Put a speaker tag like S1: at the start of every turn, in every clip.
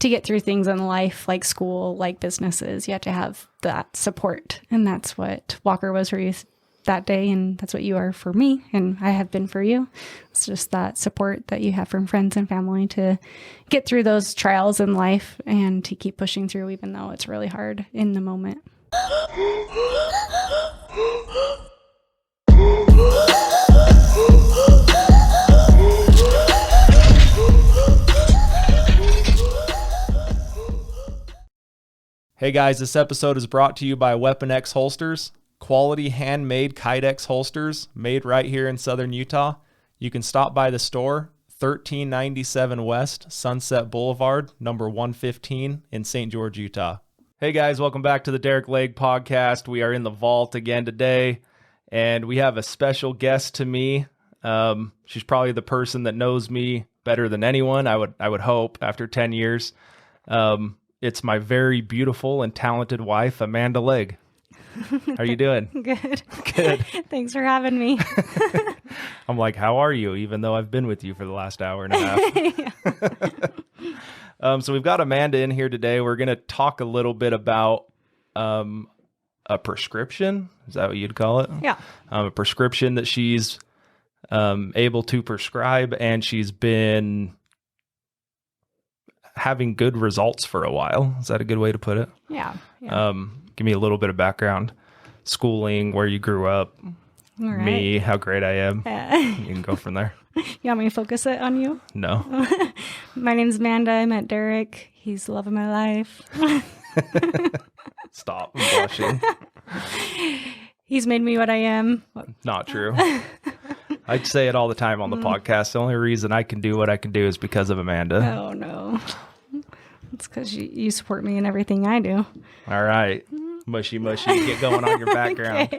S1: to get through things in life, like school, like businesses, you have to have that support. And that's what Walker was for you that day. And that's what you are for me. And I have been for you. It's just that support that you have from friends and family to get through those trials in life and to keep pushing through, even though it's really hard in the moment.
S2: Hey guys, this episode is brought to you by Weapon X Holsters, quality handmade Kydex holsters made right here in Southern Utah. You can stop by the store, 1397 West Sunset Boulevard, number 115 in St. George, Utah. Hey guys, welcome back to the Derick and Amanda podcast. We are in the vault again today, and we have a special guest to me. She's probably the person that knows me better than anyone, I would hope, after 10 years. It's my very beautiful and talented wife, Amanda Legg. How are you doing?
S1: Good.
S2: Good.
S1: Thanks for having me.
S2: I'm like, how are you? Even though I've been with you for the last hour and a half. So we've got Amanda in here today. We're going to talk a little bit about a prescription. Is that what you'd call it?
S1: Yeah.
S2: A prescription that she's able to prescribe, and she's been having good results for a while. Is that a good way to put it?
S1: Yeah.
S2: Give me a little bit of background. Schooling, where you grew up,
S1: All right.
S2: me, how great I am. You can go from there.
S1: You want me to focus it on you?
S2: No.
S1: My name's Amanda. I met Derick. He's the love of my life.
S2: Stop. I'm blushing.
S1: He's made me what I am.
S2: Not true. I say it all the time on the podcast. The only reason I can do what I can do is because of Amanda.
S1: Oh, no. It's because you support me in everything I do.
S2: All right. Mushy. Get going on your background.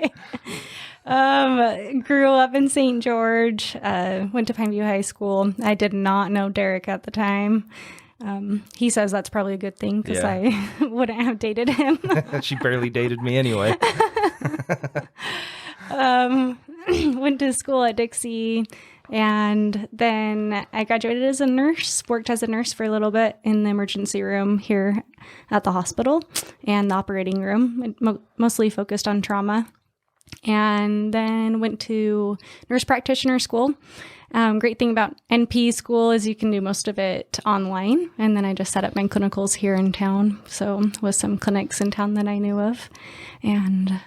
S1: Okay. Grew up in St. George. Went to Pineview High School. I did not know Derick at the time. He says that's probably a good thing because I wouldn't have dated him.
S2: She barely dated me anyway.
S1: Went to school at Dixie, and then I graduated as a nurse, worked as a nurse for a little bit in the emergency room here at the hospital and the operating room, mostly focused on trauma, and then went to Nurse Practitioner school. Great thing about NP school is you can do most of it online, and then I just set up my clinicals here in town, so with some clinics in town that I knew of, and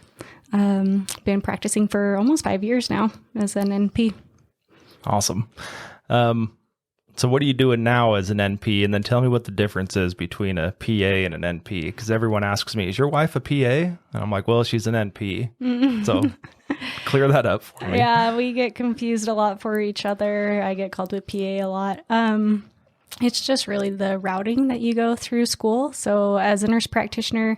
S1: been practicing for almost 5 years now as an NP.
S2: Awesome. So what are you doing now as an NP? And then tell me what the difference is between a PA and an NP. Because everyone asks me, is your wife a PA? And I'm like, well, she's an NP. So clear that up for me.
S1: Yeah, we get confused a lot for each other. I get called a PA a lot. It's just really the routing that you go through school. So as a nurse practitioner,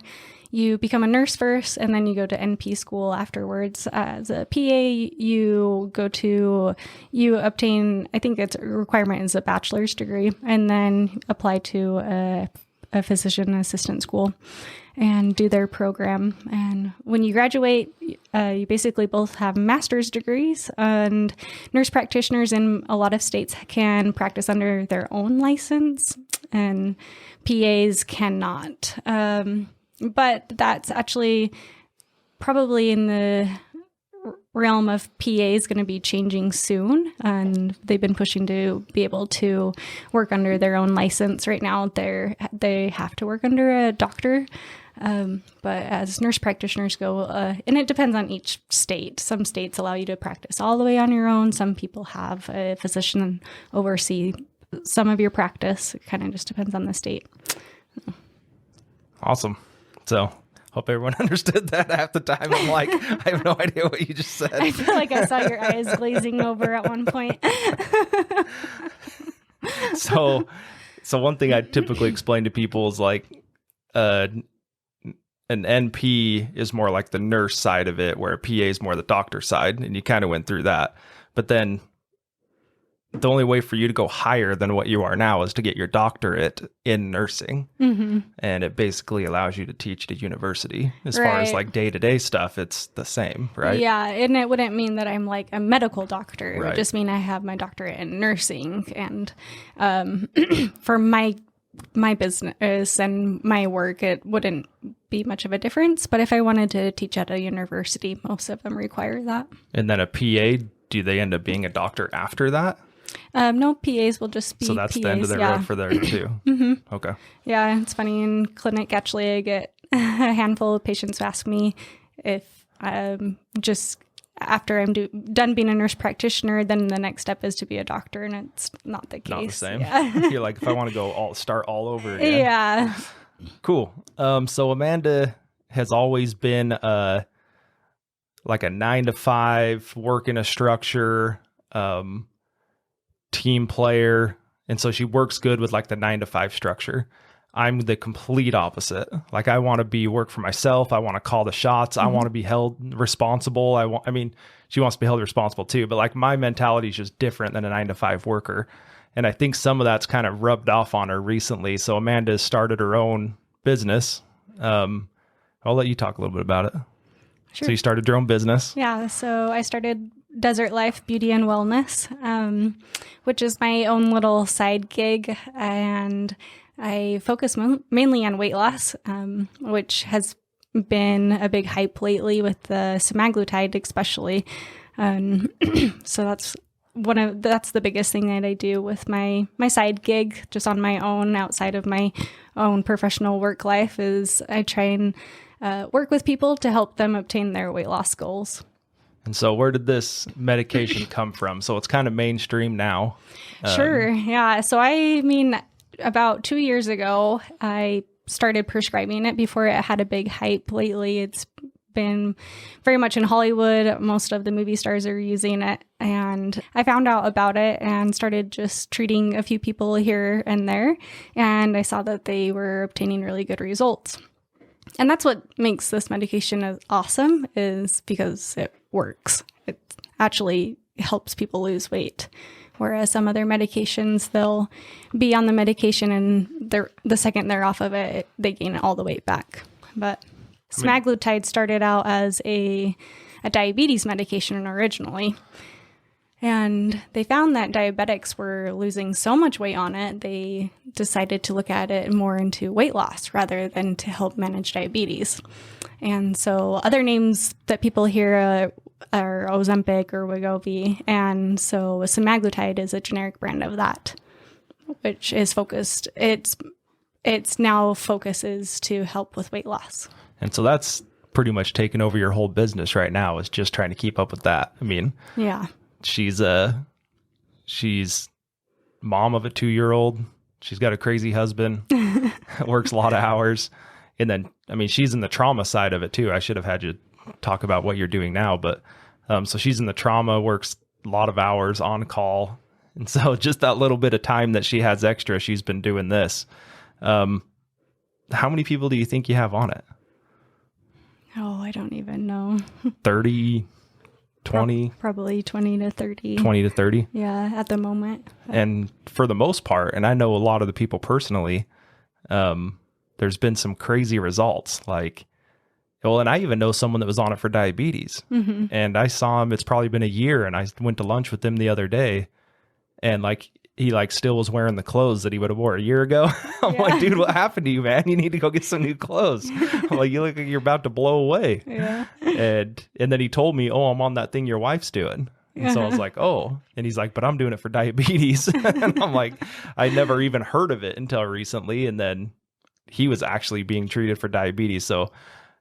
S1: you become a nurse first, and then you go to NP school afterwards. As a PA, you obtain, I think it's a requirement is a bachelor's degree, and then apply to a physician assistant school and do their program. And when you graduate, you basically both have master's degrees, and nurse practitioners in a lot of states can practice under their own license, and PAs cannot. But that's actually probably in the realm of PAs going to be changing soon. And they've been pushing to be able to work under their own license. Right now, they have to work under a doctor. But as nurse practitioners go, and it depends on each state. Some states allow you to practice all the way on your own. Some people have a physician oversee some of your practice. It kind of just depends on the state.
S2: Awesome. So hope everyone understood that. Half the time I'm like, I have no idea what you just said.
S1: I feel like I saw your eyes glazing over at one point.
S2: So one thing I typically explain to people is like an NP is more like the nurse side of it, where a PA is more the doctor side. And you kind of went through that. But then the only way for you to go higher than what you are now is to get your doctorate in nursing. Mm-hmm. And it basically allows you to teach at a university. As far as like day-to-day stuff, it's the same, right?
S1: Yeah, and it wouldn't mean that I'm like a medical doctor. It
S2: Right.
S1: would just mean I have my doctorate in nursing. And for my my business and my work, it wouldn't be much of a difference. But if I wanted to teach at a university, most of them require that.
S2: And then a PA, do they end up being a doctor after that?
S1: No, PAs will just be
S2: So that's
S1: PAs,
S2: the end of the road for there too. Okay.
S1: Yeah, it's funny. In clinic, actually, I get a handful of patients who ask me if just after I'm done being a nurse practitioner, then the next step is to be a doctor, and it's not the case.
S2: Not the same.
S1: Yeah.
S2: You're like, if I want to go start all over again.
S1: Yeah.
S2: Cool. So Amanda has always been like a 9-to-5, work in a structure, team player. And so she works good with like the 9-to-5 structure. I'm the complete opposite. Like I want to work for myself. I want to call the shots. I want to be held responsible. I mean, she wants to be held responsible too, but like my mentality is just different than a 9-to-5 worker. And I think some of that's kind of rubbed off on her recently. So Amanda started her own business. I'll let you talk a little bit about it.
S1: Sure.
S2: So you started your own business.
S1: Yeah. So I started Desert Life Beauty and Wellness, which is my own little side gig. And I focus mainly on weight loss, which has been a big hype lately with the Semaglutide, especially. So that's the biggest thing that I do with my side gig, just on my own, outside of my own professional work life, is I try and work with people to help them obtain their weight loss goals.
S2: And so where did this medication come from? So it's kind of mainstream now.
S1: Sure. Yeah. So I mean, about 2 years ago, I started prescribing it. Before it had a big hype. Lately, it's been very much in Hollywood. Most of the movie stars are using it. And I found out about it and started just treating a few people here and there. And I saw that they were obtaining really good results. And that's what makes this medication awesome, is because it works. It actually helps people lose weight. Whereas some other medications, they'll be on the medication and the second they're off of it, they gain all the weight back. But Semaglutide started out as a diabetes medication originally. And they found that diabetics were losing so much weight on it, they decided to look at it more into weight loss rather than to help manage diabetes. And so other names that people hear are Ozempic or Wegovy. And so Semaglutide is a generic brand of that, which is focused. Its now focus is to help with weight loss.
S2: And so that's pretty much taken over your whole business right now, is just trying to keep up with that. I mean,
S1: yeah.
S2: She's mom of a 2-year-old. She's got a crazy husband, works a lot of hours. And then, I mean, she's in the trauma side of it too. I should have had you talk about what you're doing now, but so she's in the trauma, works a lot of hours on call. And so just that little bit of time that she has extra, she's been doing this. How many people do you think you have on it?
S1: Oh, I don't even know.
S2: 30, 20?
S1: Probably 20 to 30.
S2: 20 to 30?
S1: Yeah, at the moment.
S2: And for the most part, and I know a lot of the people personally, there's been some crazy results. Like, well, and I even know someone that was on it for diabetes. Mm-hmm. And I saw him, it's probably been a year, and I went to lunch with him the other day, and like, he like still was wearing the clothes that he would have wore a year ago. I'm like, dude, what happened to you, man? You need to go get some new clothes. I'm like, you look like you're about to blow away.
S1: Yeah.
S2: And then he told me, oh, I'm on that thing your wife's doing. And so I was like, oh, and he's like, but I'm doing it for diabetes. And I'm like, I never even heard of it until recently. And then he was actually being treated for diabetes. So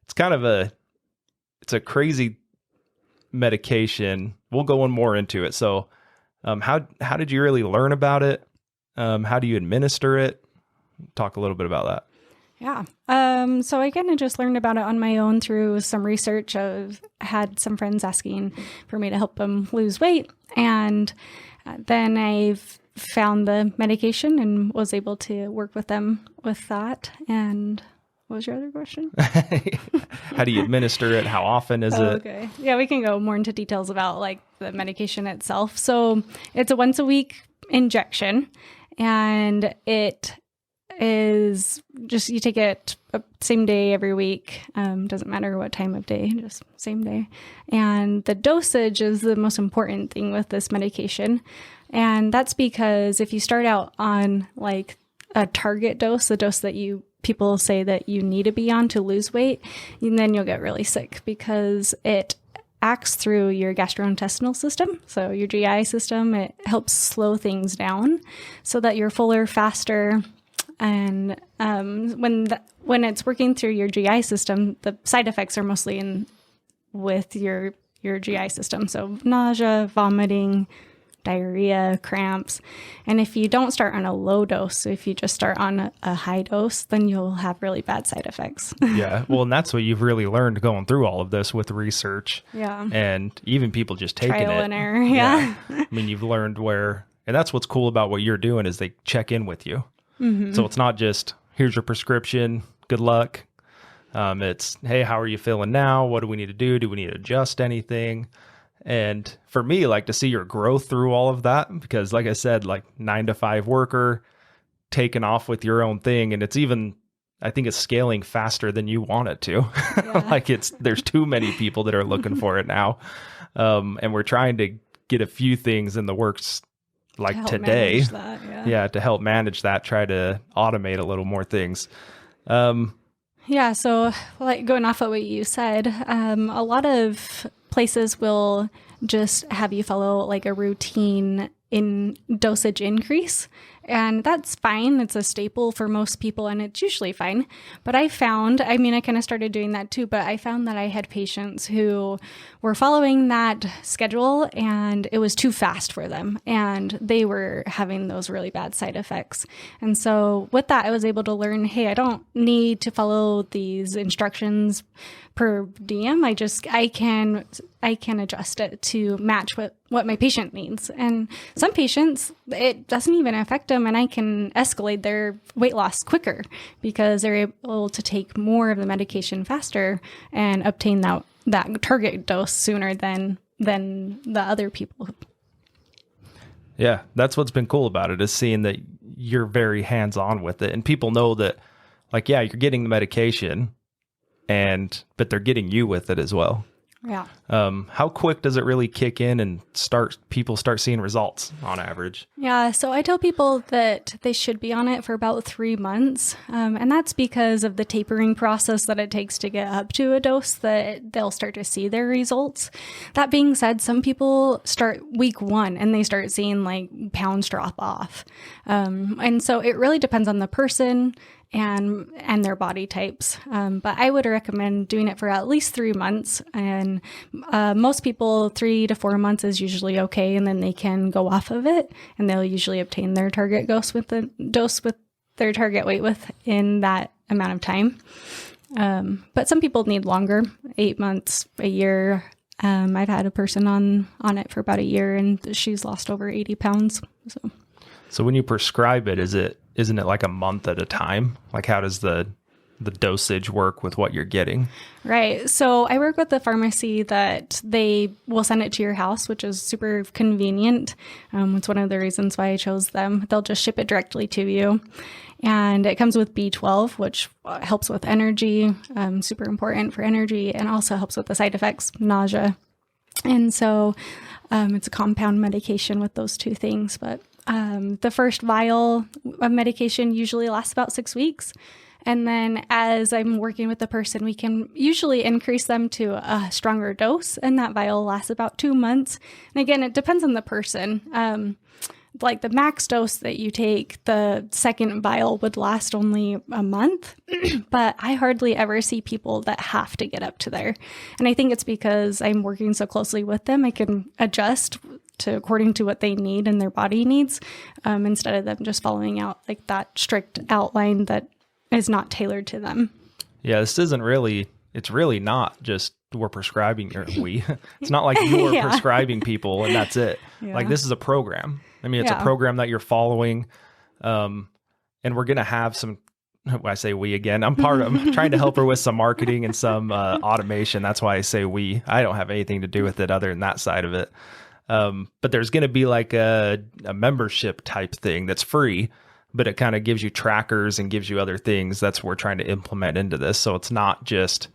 S2: it's kind of it's a crazy medication. We'll go in more into it. So how did you really learn about it? How do you administer it? Talk a little bit about that.
S1: Yeah. So I kind of just learned about it on my own through some research. I've had some friends asking for me to help them lose weight. And then I've found the medication and was able to work with them with that. And what was your other question?
S2: How do you administer it? How often is it?
S1: Okay. Yeah, we can go more into details about like the medication itself. So it's a once a week injection, and it is just, you take it same day every week. Doesn't matter what time of day, just same day. And the dosage is the most important thing with this medication. And that's because if you start out on like a target dose, the dose that people say that you need to be on to lose weight, and then you'll get really sick because it acts through your gastrointestinal system, so your GI system. It helps slow things down so that you're fuller, faster. And when it's working through your GI system, the side effects are mostly with your GI system. So nausea, vomiting, diarrhea, cramps. And if you don't start on a low dose, so if you just start on a high dose, then you'll have really bad side effects.
S2: Yeah. Well, and that's what you've really learned going through all of this with research.
S1: Yeah.
S2: And even people just taking
S1: Trial
S2: it.
S1: and error. Yeah.
S2: I mean, you've learned and that's what's cool about what you're doing is they check in with you. Mm-hmm. So it's not just, here's your prescription, good luck. It's, hey, how are you feeling now? What do we need to do? Do we need to adjust anything? And for me, like to see your growth through all of that, because like I said, like 9-to-5 worker, taking off with your own thing. And it's even, I think it's scaling faster than you want it to. Yeah. Like there's too many people that are looking for it now. And we're trying to get a few things in the works like today. To help manage that, try to automate a little more things.
S1: Yeah. So like going off of what you said, a lot of places will just have you follow like a routine in dosage increase. And that's fine. It's a staple for most people and it's usually fine. But I kind of started doing that too, but I found that I had patients who were following that schedule and it was too fast for them. And they were having those really bad side effects. And so with that, I was able to learn, hey, I don't need to follow these instructions per diem. I can adjust it to match what my patient needs. And some patients, it doesn't even affect them and I can escalate their weight loss quicker because they're able to take more of the medication faster and obtain that target dose sooner than the other people.
S2: Yeah, that's what's been cool about it is seeing that you're very hands-on with it and people know that like, yeah, you're getting the medication but they're getting you with it as well.
S1: Yeah.
S2: How quick does it really kick in and people start seeing results on average?
S1: Yeah. So I tell people that they should be on it for about 3 months. And that's because of the tapering process that it takes to get up to a dose that they'll start to see their results. That being said, some people start week 1 and they start seeing like pounds drop off. And so it really depends on the person and their body types. But I would recommend doing it for at least 3 months. And most people, 3 to 4 months is usually okay. And then they can go off of it and they'll usually obtain their target dose with their target weight within that amount of time. But some people need longer, 8 months, a year. I've had a person on it for about a year and she's lost over 80 pounds.
S2: So when you prescribe it, isn't it like a month at a time? Like how does the dosage work with what you're getting?
S1: Right. So I work with the pharmacy that they will send it to your house, which is super convenient. It's one of the reasons why I chose them. They'll just ship it directly to you. And it comes with B12, which helps with energy, super important for energy, and also helps with the side effects, nausea. And so it's a compound medication with those two things. But the first vial of medication usually lasts about 6 weeks. And then as I'm working with the person, we can usually increase them to a stronger dose. And that vial lasts about 2 months. And again, it depends on the person. Like the max dose that you take, the second vial would last only a month. But I hardly ever see people that have to get up to there. And I think it's because I'm working so closely with them. I can adjust according to what they need and their body needs, instead of them just following out like that strict outline that is not tailored to them.
S2: Yeah, it's really not just we're prescribing it's not like you're prescribing people and that's it. Yeah. Like this is a program. I mean, it's a program that you're following. And we're going to have some, I say we again, I'm trying to help her with some marketing and some automation. That's why I say we. I don't have anything to do with it other than that side of it. But there's going to be like a membership type thing that's free, but it kind of gives you trackers and gives you other things. That's what we're trying to implement into this. So it's not just,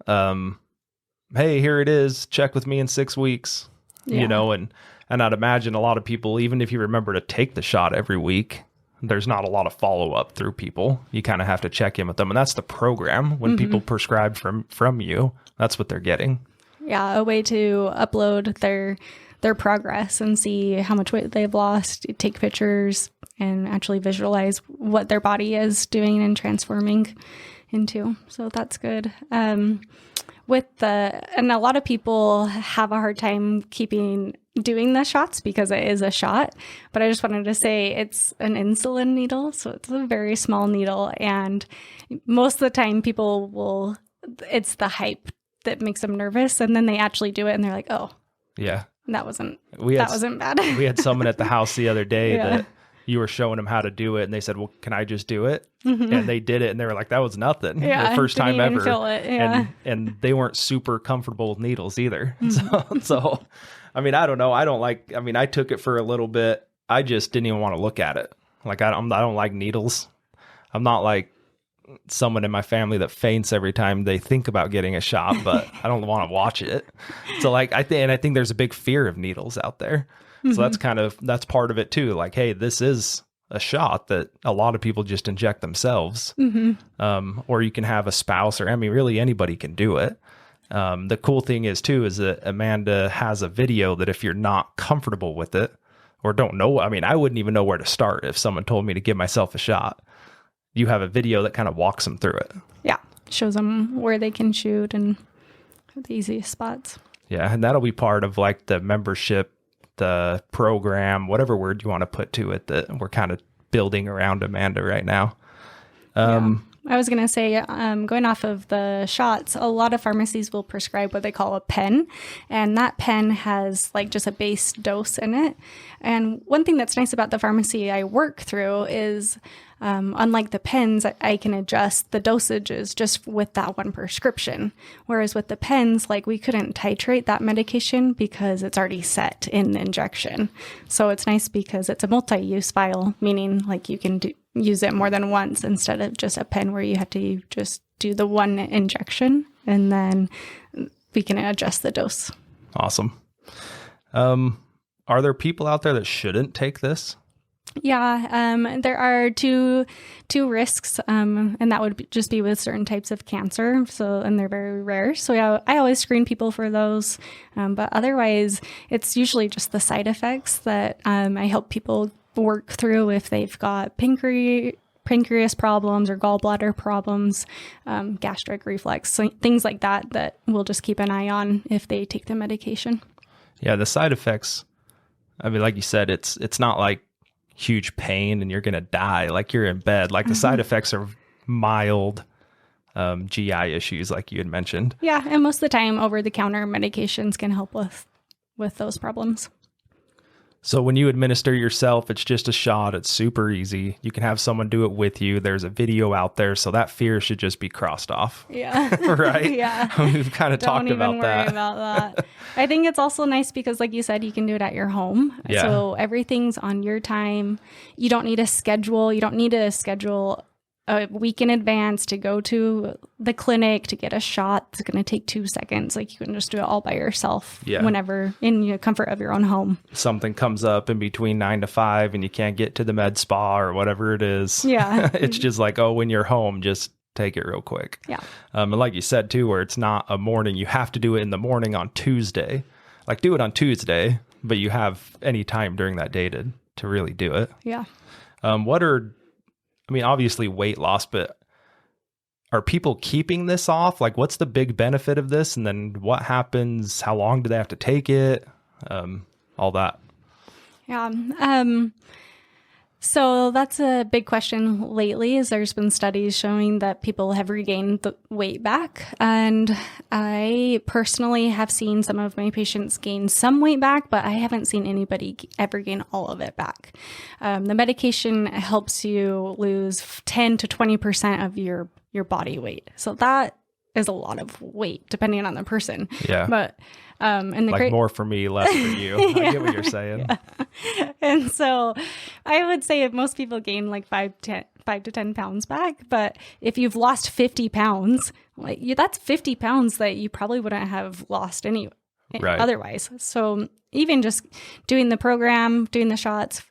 S2: hey, here it is, check with me in 6 weeks, and I'd imagine a lot of people, even if you remember to take the shot every week, there's not a lot of follow-up through people. You kind of have to check in with them. And that's the program. When people prescribe from you, that's what they're getting.
S1: Yeah, a way to upload their progress and see how much weight they've lost, take pictures, and actually visualize what their body is doing and transforming into. So that's good. And a lot of people have a hard time doing the shots because it is a shot. But I just wanted to say it's an insulin needle. So it's a very small needle. And most of the time it's the hype that makes them nervous. And then they actually do it and they're like, oh,
S2: yeah,
S1: that wasn't bad.
S2: We had someone at the house the other day that you were showing them how to do it. And they said, well, can I just do it? And they did it. And they were like, that was nothing.
S1: Yeah,
S2: the first time ever.
S1: Feel it. Yeah.
S2: And they weren't super comfortable with needles either. So, I mean, I don't know. I took it for a little bit. I just didn't even want to look at it. Like, I don't like needles. I'm not like someone in my family that faints every time they think about getting a shot, but I don't want to watch it. So like, I think there's a big fear of needles out there. So that's part of it too. Like, hey, this is a shot that a lot of people just inject themselves. Or you can have a spouse, or really anybody can do it. The cool thing is that Amanda has a video that if you're not comfortable with it or don't know, I wouldn't even know where to start if someone told me to give myself a shot. You have a video that kind of walks them through it. Yeah.
S1: Shows them where they can shoot and the easiest spots.
S2: Yeah. And that'll be part of like the membership, the program, whatever word you want to put to it, that we're kind of building around Amanda right now.
S1: I was going to say, going off of the shots, a lot of pharmacies will prescribe what they call a pen, and that pen has like just a base dose in it. And one thing that's nice about the pharmacy I work through is, unlike the pens, I can adjust the dosages just with that one prescription. Whereas with the pens, like we couldn't titrate that medication because it's already set in the injection. So it's nice because it's a multi-use vial, meaning like you can use it more than once instead of just a pen where you have to just do the one injection and then we can adjust the dose.
S2: Awesome. Are there people out there that shouldn't take this?
S1: Yeah, there are two risks, and that would just be with certain types of cancer. And they're very rare. So yeah, I always screen people for those. But otherwise, it's usually just the side effects that I help people work through if they've got pancreas problems or gallbladder problems, gastric reflux, so things like that we'll just keep an eye on if they take the medication. Yeah,
S2: the side effects, like you said, it's not like huge pain and you're going to die. Like you're in bed. Like the side effects are mild GI issues like you had mentioned.
S1: Yeah, and most of the time over-the-counter medications can help with those problems.
S2: So when you administer yourself, it's just a shot. It's super easy. You can have someone do it with you. There's a video out there. So that fear should just be crossed off.
S1: Yeah.
S2: Right?
S1: Yeah.
S2: We've kind of talked about that.
S1: Don't even worry about that. I think it's also nice because like you said, you can do it at your home.
S2: Yeah.
S1: So everything's on your time. You don't need a schedule. You don't need to schedule a week in advance to go to the clinic to get a shot. It's going to take 2 seconds. Like you can just do it all by yourself whenever in the comfort of your own home.
S2: Something comes up in between 9 to 5 and you can't get to the med spa or whatever it is.
S1: Yeah.
S2: It's just like, when you're home, just take it real quick.
S1: Yeah.
S2: And like you said too, where it's not a morning, you have to do it in the morning on Tuesday. Like do it on Tuesday, but you have any time during that day to really do it.
S1: Yeah.
S2: Obviously weight loss, but are people keeping this off? Like what's the big benefit of this? And then what happens? How long do they have to take it? All that.
S1: Yeah. So that's a big question lately, is there's been studies showing that people have regained the weight back. And I personally have seen some of my patients gain some weight back, but I haven't seen anybody ever gain all of it back. The medication helps you lose 10 to 20% of your body weight. So that is a lot of weight depending on the person.
S2: Yeah.
S1: But and
S2: more for me, less for you. I get what you're saying.
S1: Yeah. And so I would say if most people gain like 5 to 10 pounds back, but if you've lost 50 pounds, that's 50 pounds that you probably wouldn't have lost anyway.
S2: Right.
S1: otherwise. So even just doing the program, doing the shots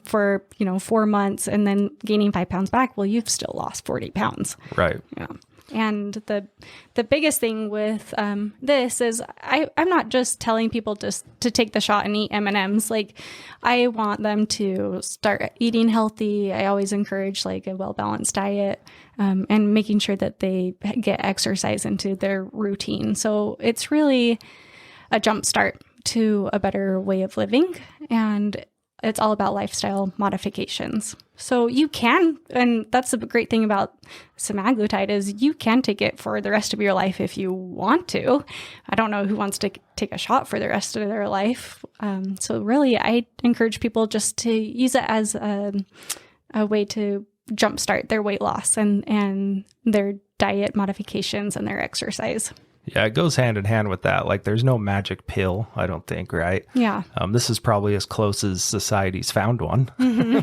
S1: for, 4 months and then gaining 5 pounds back, well, you've still lost 40 pounds.
S2: Right.
S1: Yeah. And the biggest thing with this is I'm not just telling people just to take the shot and eat M&Ms. Like, I want them to start eating healthy. I always encourage like a well-balanced diet and making sure that they get exercise into their routine. So it's really a jump start to a better way of living. And it's all about lifestyle modifications. So you can, and that's the great thing about semaglutide is you can take it for the rest of your life if you want to. I don't know who wants to take a shot for the rest of their life. So really, I encourage people just to use it as a way to jumpstart their weight loss and their diet modifications and their exercise.
S2: Yeah, it goes hand in hand with that. Like, there's no magic pill, I don't think, right?
S1: Yeah.
S2: This is probably as close as society's found one.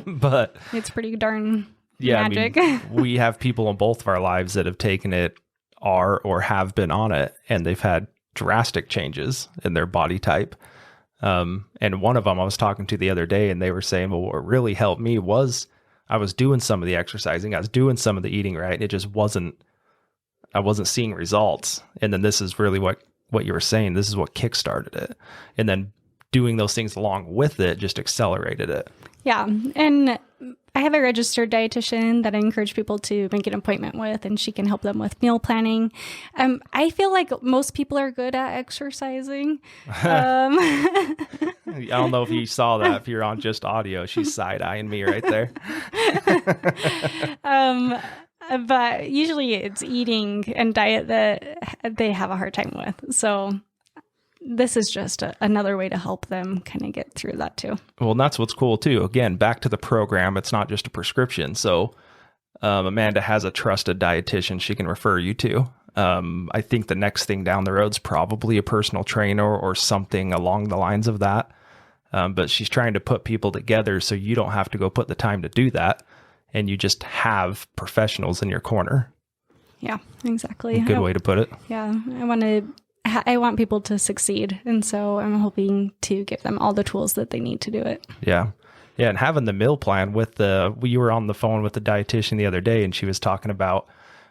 S2: But
S1: it's pretty darn
S2: yeah,
S1: magic.
S2: I mean, we have people in both of our lives that have taken it, are or have been on it, and they've had drastic changes in their body type. And one of them I was talking to the other day, and they were saying, well, what really helped me was I was doing some of the exercising, I was doing some of the eating right, and it just I wasn't seeing results. And then this is really what you were saying. This is what kickstarted it. And then doing those things along with it just accelerated it.
S1: Yeah. And I have a registered dietitian that I encourage people to make an appointment with, and she can help them with meal planning. I feel like most people are good at exercising.
S2: I don't know if you saw that. If you're on just audio, she's side-eyeing me right there.
S1: But usually it's eating and diet that they have a hard time with. So this is just another way to help them kind of get through that too.
S2: Well, that's what's cool too. Again, back to the program, it's not just a prescription. So Amanda has a trusted dietitian she can refer you to. I think the next thing down the road is probably a personal trainer or something along the lines of that. But she's trying to put people together so you don't have to go put the time to do that. And you just have professionals in your corner.
S1: Yeah, exactly.
S2: Good way to put it.
S1: Yeah, I want people to succeed. And so I'm hoping to give them all the tools that they need to do it.
S2: Yeah. Yeah. And having the meal plan you were on the phone with the dietitian the other day, and she was talking about,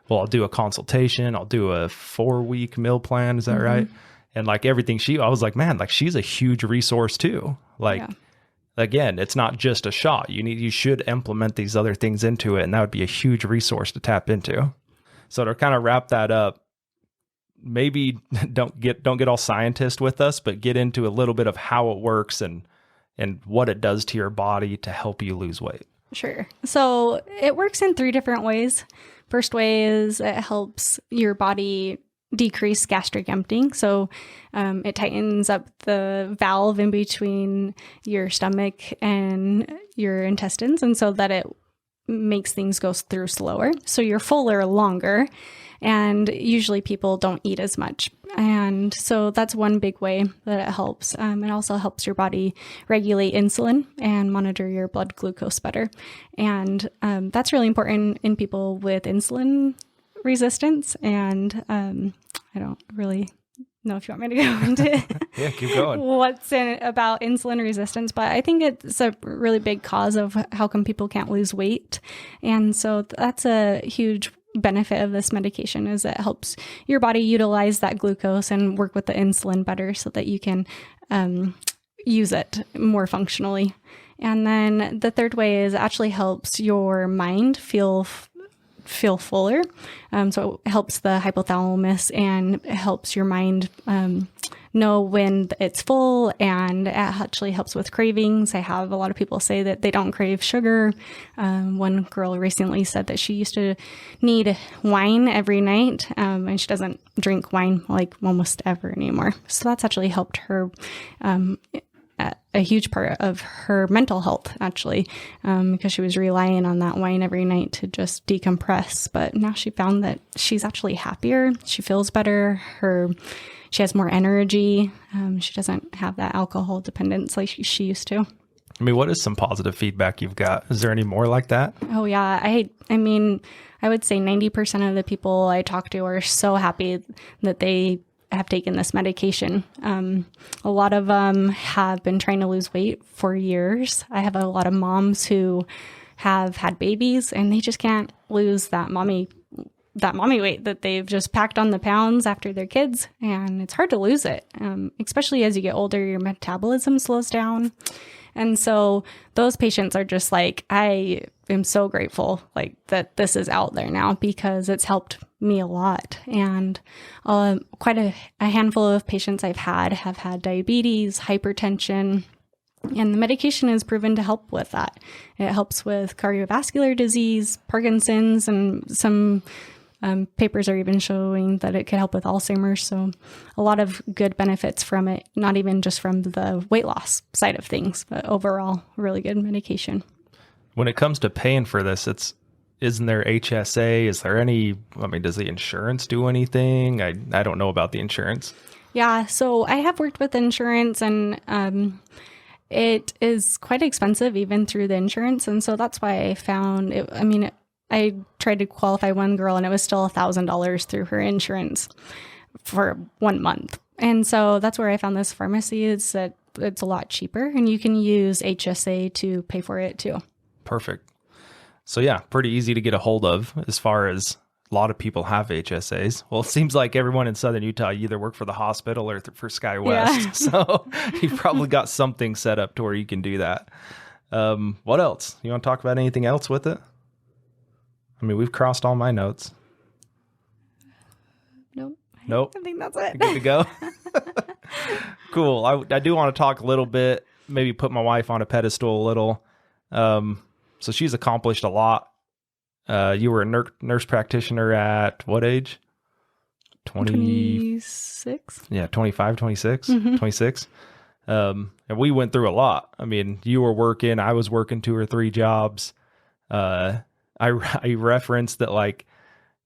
S2: well, I'll do a consultation. I'll do a 4-week meal plan. Is that right? And like everything I was like, man, like she's a huge resource too. Like, again, it's not just a shot. You should implement these other things into it, and that would be a huge resource to tap into. So to kind of wrap that up, maybe don't get all scientist with us, but get into a little bit of how it works and what it does to your body to help you lose weight.
S1: Sure. So it works in 3 different ways. First way is it helps your body decrease gastric emptying. So it tightens up the valve in between your stomach and your intestines, and so that it makes things go through slower. So you're fuller longer, and usually people don't eat as much. And so that's one big way that it helps. It also helps your body regulate insulin and monitor your blood glucose better. And that's really important in people with insulin resistance. And I don't really know if you want me to go into
S2: yeah, keep going.
S1: What's in it about insulin resistance, but I think it's a really big cause of how come people can't lose weight. And so that's a huge benefit of this medication, is it helps your body utilize that glucose and work with the insulin better so that you can use it more functionally. And then the third way is it actually helps your mind feel fuller. So it helps the hypothalamus and it helps your mind know when it's full, and it actually helps with cravings. I have a lot of people say that they don't crave sugar. One girl recently said that she used to need wine every night, and she doesn't drink wine like almost ever anymore. So that's actually helped her a huge part of her mental health, actually, because she was relying on that wine every night to just decompress. But now she found that she's actually happier. She feels better. She has more energy. She doesn't have that alcohol dependence like she used to.
S2: I mean, what is some positive feedback you've got? Is there any more like that?
S1: Oh, yeah. I mean, I would say 90% of the people I talk to are so happy that they have taken this medication. A lot of them have been trying to lose weight for years. I have a lot of moms who have had babies and they just can't lose that mommy weight that they've just packed on the pounds after their kids. And it's hard to lose it, especially as you get older, your metabolism slows down. And so those patients are just like, I am so grateful like that this is out there now because it's helped me a lot. And quite a handful of patients I've had have had diabetes, hypertension, and the medication is proven to help with that. It helps with cardiovascular disease, Parkinson's, and some papers are even showing that it could help with Alzheimer's. So a lot of good benefits from it, not even just from the weight loss side of things, but overall really good medication.
S2: When it comes to paying for this, isn't there HSA? Is there any, does the insurance do anything? I don't know about the insurance.
S1: Yeah. So I have worked with insurance and, it is quite expensive even through the insurance. And so that's why I found it. I tried to qualify one girl and it was still $1,000 through her insurance for 1 month. And so that's where I found this pharmacy is that it's a lot cheaper and you can use HSA to pay for it too.
S2: Perfect. So yeah, pretty easy to get a hold of as far as a lot of people have HSAs. Well, it seems like everyone in Southern Utah, you either work for the hospital or for SkyWest. Yeah. So you've probably got something set up to where you can do that. What else? You want to talk about anything else with it? We've crossed all my notes. Nope.
S1: I think that's it.
S2: Good to go. Cool. I do want to talk a little bit, maybe put my wife on a pedestal a little. So she's accomplished a lot. You were a nurse practitioner at what age?
S1: 26.
S2: Yeah, 25, 26, 26. And we went through a lot. You were working, I was working 2 or 3 jobs. I referenced that like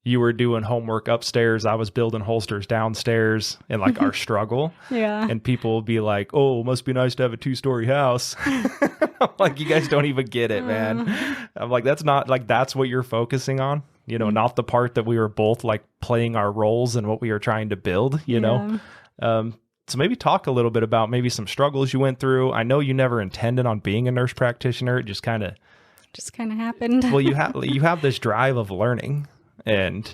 S2: you were doing homework upstairs. I was building holsters downstairs and like our struggle.
S1: Yeah.
S2: And people will be like, oh, must be nice to have a 2-story house. I'm like, you guys don't even get it, man. I'm like, that's not like, that's what you're focusing on, not the part that we were both like playing our roles and what we were trying to build, know? So maybe talk a little bit about maybe some struggles you went through. I know you never intended on being a nurse practitioner. It just kind of
S1: happened.
S2: Well, you have this drive of learning, and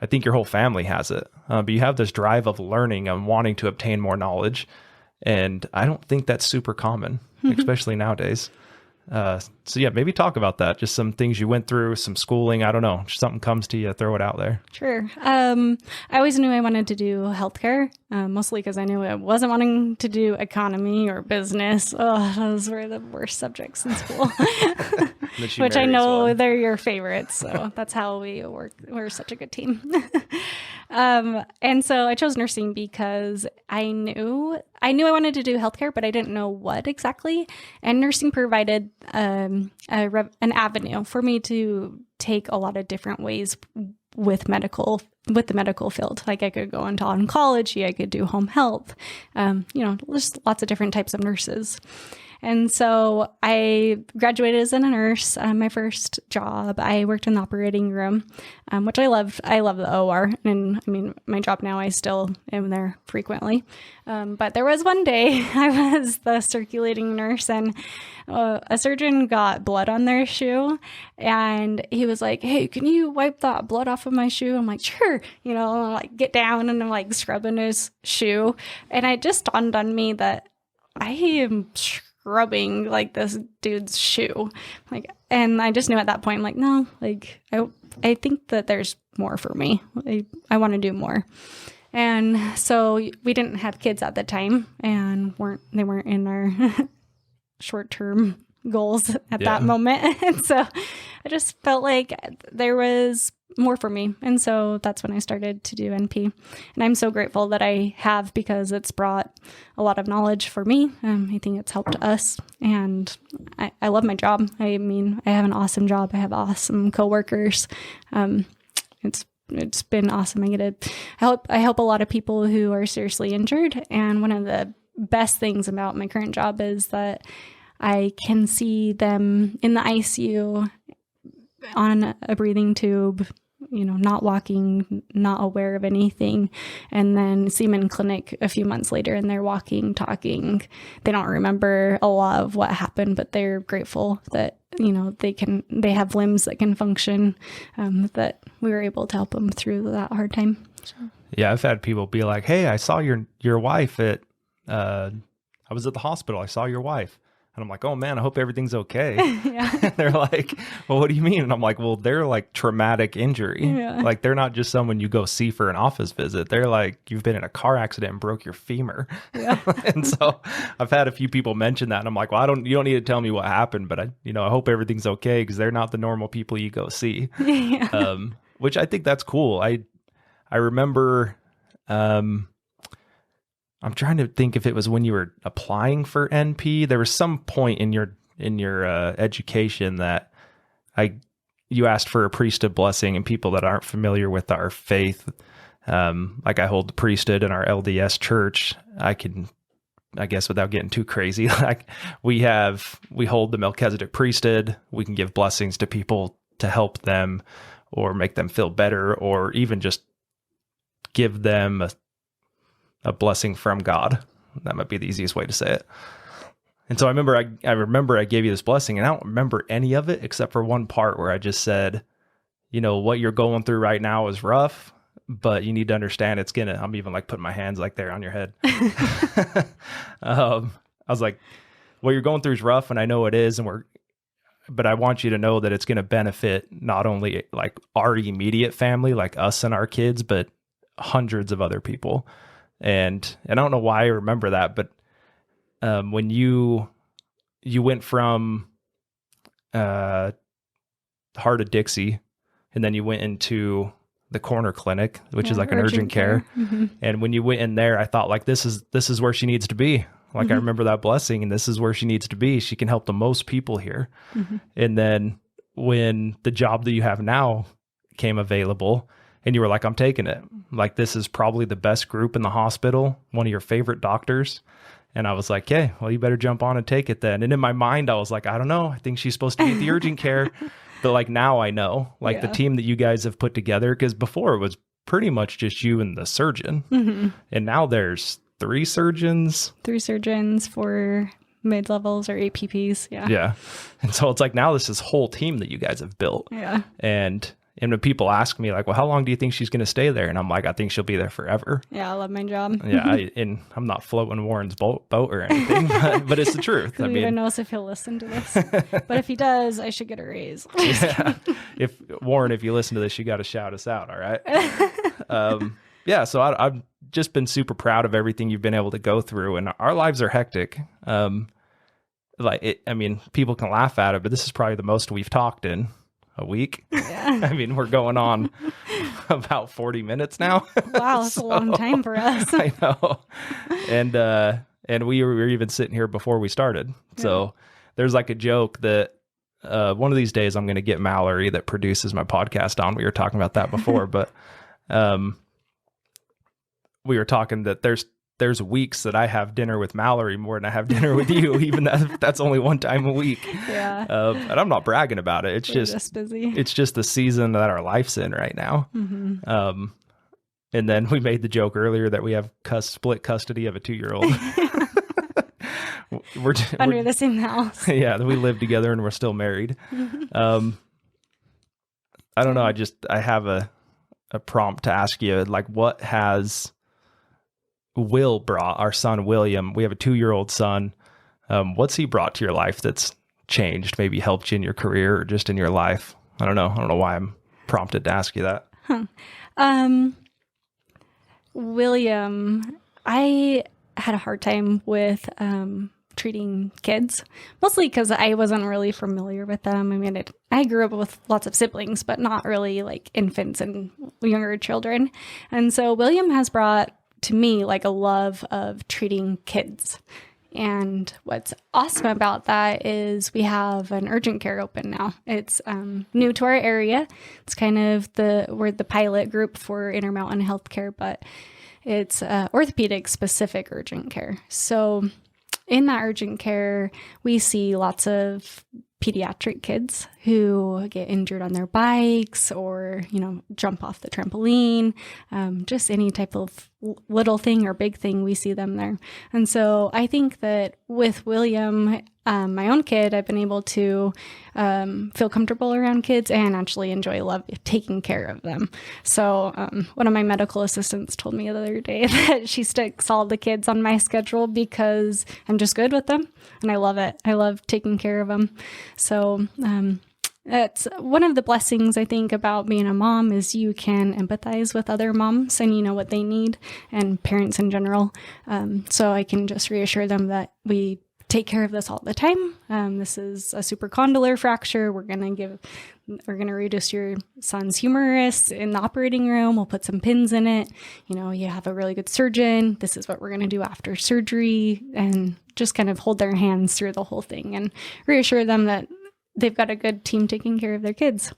S2: I think your whole family has it. But you have this drive of learning and wanting to obtain more knowledge, and I don't think that's super common, especially nowadays. So yeah, maybe talk about that. Just some things you went through, some schooling. I don't know. Just something comes to you, throw it out there.
S1: Sure. I always knew I wanted to do healthcare, mostly because I knew I wasn't wanting to do economy or business. Oh, those were the worst subjects in school. Which I know they're your favorites. So that's how we work. We're such a good team. And so I chose nursing because I knew I wanted to do healthcare, but I didn't know what exactly. And nursing provided an avenue for me to take a lot of different ways with the medical field. Like I could go into oncology, I could do home health, just lots of different types of nurses. And so I graduated as a nurse. My first job, I worked in the operating room, which I loved. I love the OR. And my job now, I still am there frequently. But there was one day I was the circulating nurse and a surgeon got blood on their shoe. And he was like, hey, can you wipe that blood off of my shoe? I'm like, sure. I'm like, get down and I'm like scrubbing his shoe. And it just dawned on me that I am scrubbing like this dude's shoe, and I just knew at that point, no, I think that there's more for me. I want to do more. And so we didn't have kids at the time, and they weren't in our short-term goals at that moment. And so I just felt like there was more for me. And so that's when I started to do NP. And I'm so grateful that I have, because it's brought a lot of knowledge for me. I think it's helped us. And I love my job. I have an awesome job. I have awesome coworkers. It's been awesome. I help a lot of people who are seriously injured. And one of the best things about my current job is that I can see them in the ICU on a breathing tube not walking, not aware of anything. And then see them in clinic a few months later and they're walking, talking. They don't remember a lot of what happened, but they're grateful that, they have limbs that can function, that we were able to help them through that hard time. So.
S2: Yeah. I've had people be like, hey, I saw your wife at, I was at the hospital. I saw your wife. And I'm like, oh man, I hope everything's okay.
S1: Yeah.
S2: They're like, well, what do you mean? And I'm like, well, they're like traumatic injury.
S1: Yeah.
S2: Like they're not just someone you go see for an office visit. They're like, you've been in a car accident and broke your femur.
S1: Yeah.
S2: And so I've had a few people mention that. And I'm like, well, you don't need to tell me what happened, but I hope everything's okay, because they're not the normal people you go see.
S1: Yeah.
S2: Which I think that's cool. I remember, I'm trying to think if it was when you were applying for NP. There was some point in your education that you asked for a priesthood blessing, and people that aren't familiar with our faith, like I hold the priesthood in our LDS church. I guess without getting too crazy, like we hold the Melchizedek priesthood. We can give blessings to people to help them or make them feel better, or even just give them a blessing from God. That might be the easiest way to say it. And so I remember I gave you this blessing, and I don't remember any of it except for one part where I just said, what you're going through right now is rough, but you need to understand I'm even like putting my hands like there on your head. I was like, what you're going through is rough, and I know it is, but I want you to know that it's going to benefit not only like our immediate family, like us and our kids, but hundreds of other people. And I don't know why I remember that, but when you went from Heart of Dixie, and then you went into the corner clinic, which is like an urgent care.
S1: Mm-hmm.
S2: And when you went in there, I thought like, this is where she needs to be. Like, mm-hmm. I remember that blessing, and this is where she needs to be. She can help the most people here. Mm-hmm. And then when the job that you have now came available, and you were like, I'm taking it. Like, this is probably the best group in the hospital, one of your favorite doctors. And I was like, hey, well, you better jump on and take it then. And in my mind, I was like, I don't know. I think she's supposed to be at the urgent care. But like, now I know, like, the team that you guys have put together, because before it was pretty much just you and the surgeon. Mm-hmm. And now there's 3 surgeons.
S1: 3 surgeons, 4 mid-levels or APPs. Yeah.
S2: Yeah. And so it's like, now this whole team that you guys have built.
S1: Yeah.
S2: And when people ask me like, well, how long do you think she's going to stay there? And I'm like, I think she'll be there forever.
S1: Yeah. I love my job.
S2: Yeah. And I'm not floating Warren's boat or anything, but it's the truth.
S1: Who even knows if he'll listen to this, but if he does, I should get a raise.
S2: Yeah. If you listen to this, you got to shout us out. All right. Yeah. So I've just been super proud of everything you've been able to go through, and our lives are hectic. People can laugh at it, but this is probably the most we've talked in a week. Yeah. I mean, we're going on about 40 minutes now.
S1: Wow, that's a long time for us.
S2: I know. And we were even sitting here before we started. Yeah. So there's like a joke that one of these days I'm going to get Mallory, that produces my podcast, on. We were talking about that before, but we were talking that there's weeks that I have dinner with Mallory more than I have dinner with you, even that's only one time a week.
S1: Yeah.
S2: And I'm not bragging about it. It's just
S1: busy.
S2: It's just the season that our life's in right now. Mm-hmm. And then we made the joke earlier that we have split custody of a 2-year-old. we're
S1: under the same house.
S2: Yeah. We live together and we're still married. I don't know. I have a prompt to ask you, like, what has Will brought, our son William? We have a 2-year-old son. What's he brought to your life that's changed, maybe helped you in your career or just in your life? I don't know why I'm prompted to ask you that.
S1: William, I had a hard time with treating kids, mostly because I wasn't really familiar with them. I mean, I grew up with lots of siblings, but not really like infants and younger children. And so William has brought to me like a love of treating kids. And what's awesome about that is we have an urgent care open now. It's new to our area. It's kind of we're the pilot group for Intermountain Healthcare, but it's orthopedic specific urgent care. So in that urgent care, we see lots of pediatric kids who get injured on their bikes or, jump off the trampoline, just any type of little thing or big thing, we see them there. And so I think that with William, my own kid, I've been able to feel comfortable around kids and actually love taking care of them. So one of my medical assistants told me the other day that she sticks all the kids on my schedule because I'm just good with them and I love it. I love taking care of them. So that's one of the blessings I think about being a mom is you can empathize with other moms and you know what they need and parents in general. So I can just reassure them that we take care of this all the time. This is a supracondylar fracture. We're going to reduce your son's humerus in the operating room. We'll put some pins in it. You have a really good surgeon. This is what we're going to do after surgery, and just kind of hold their hands through the whole thing and reassure them that they've got a good team taking care of their kids.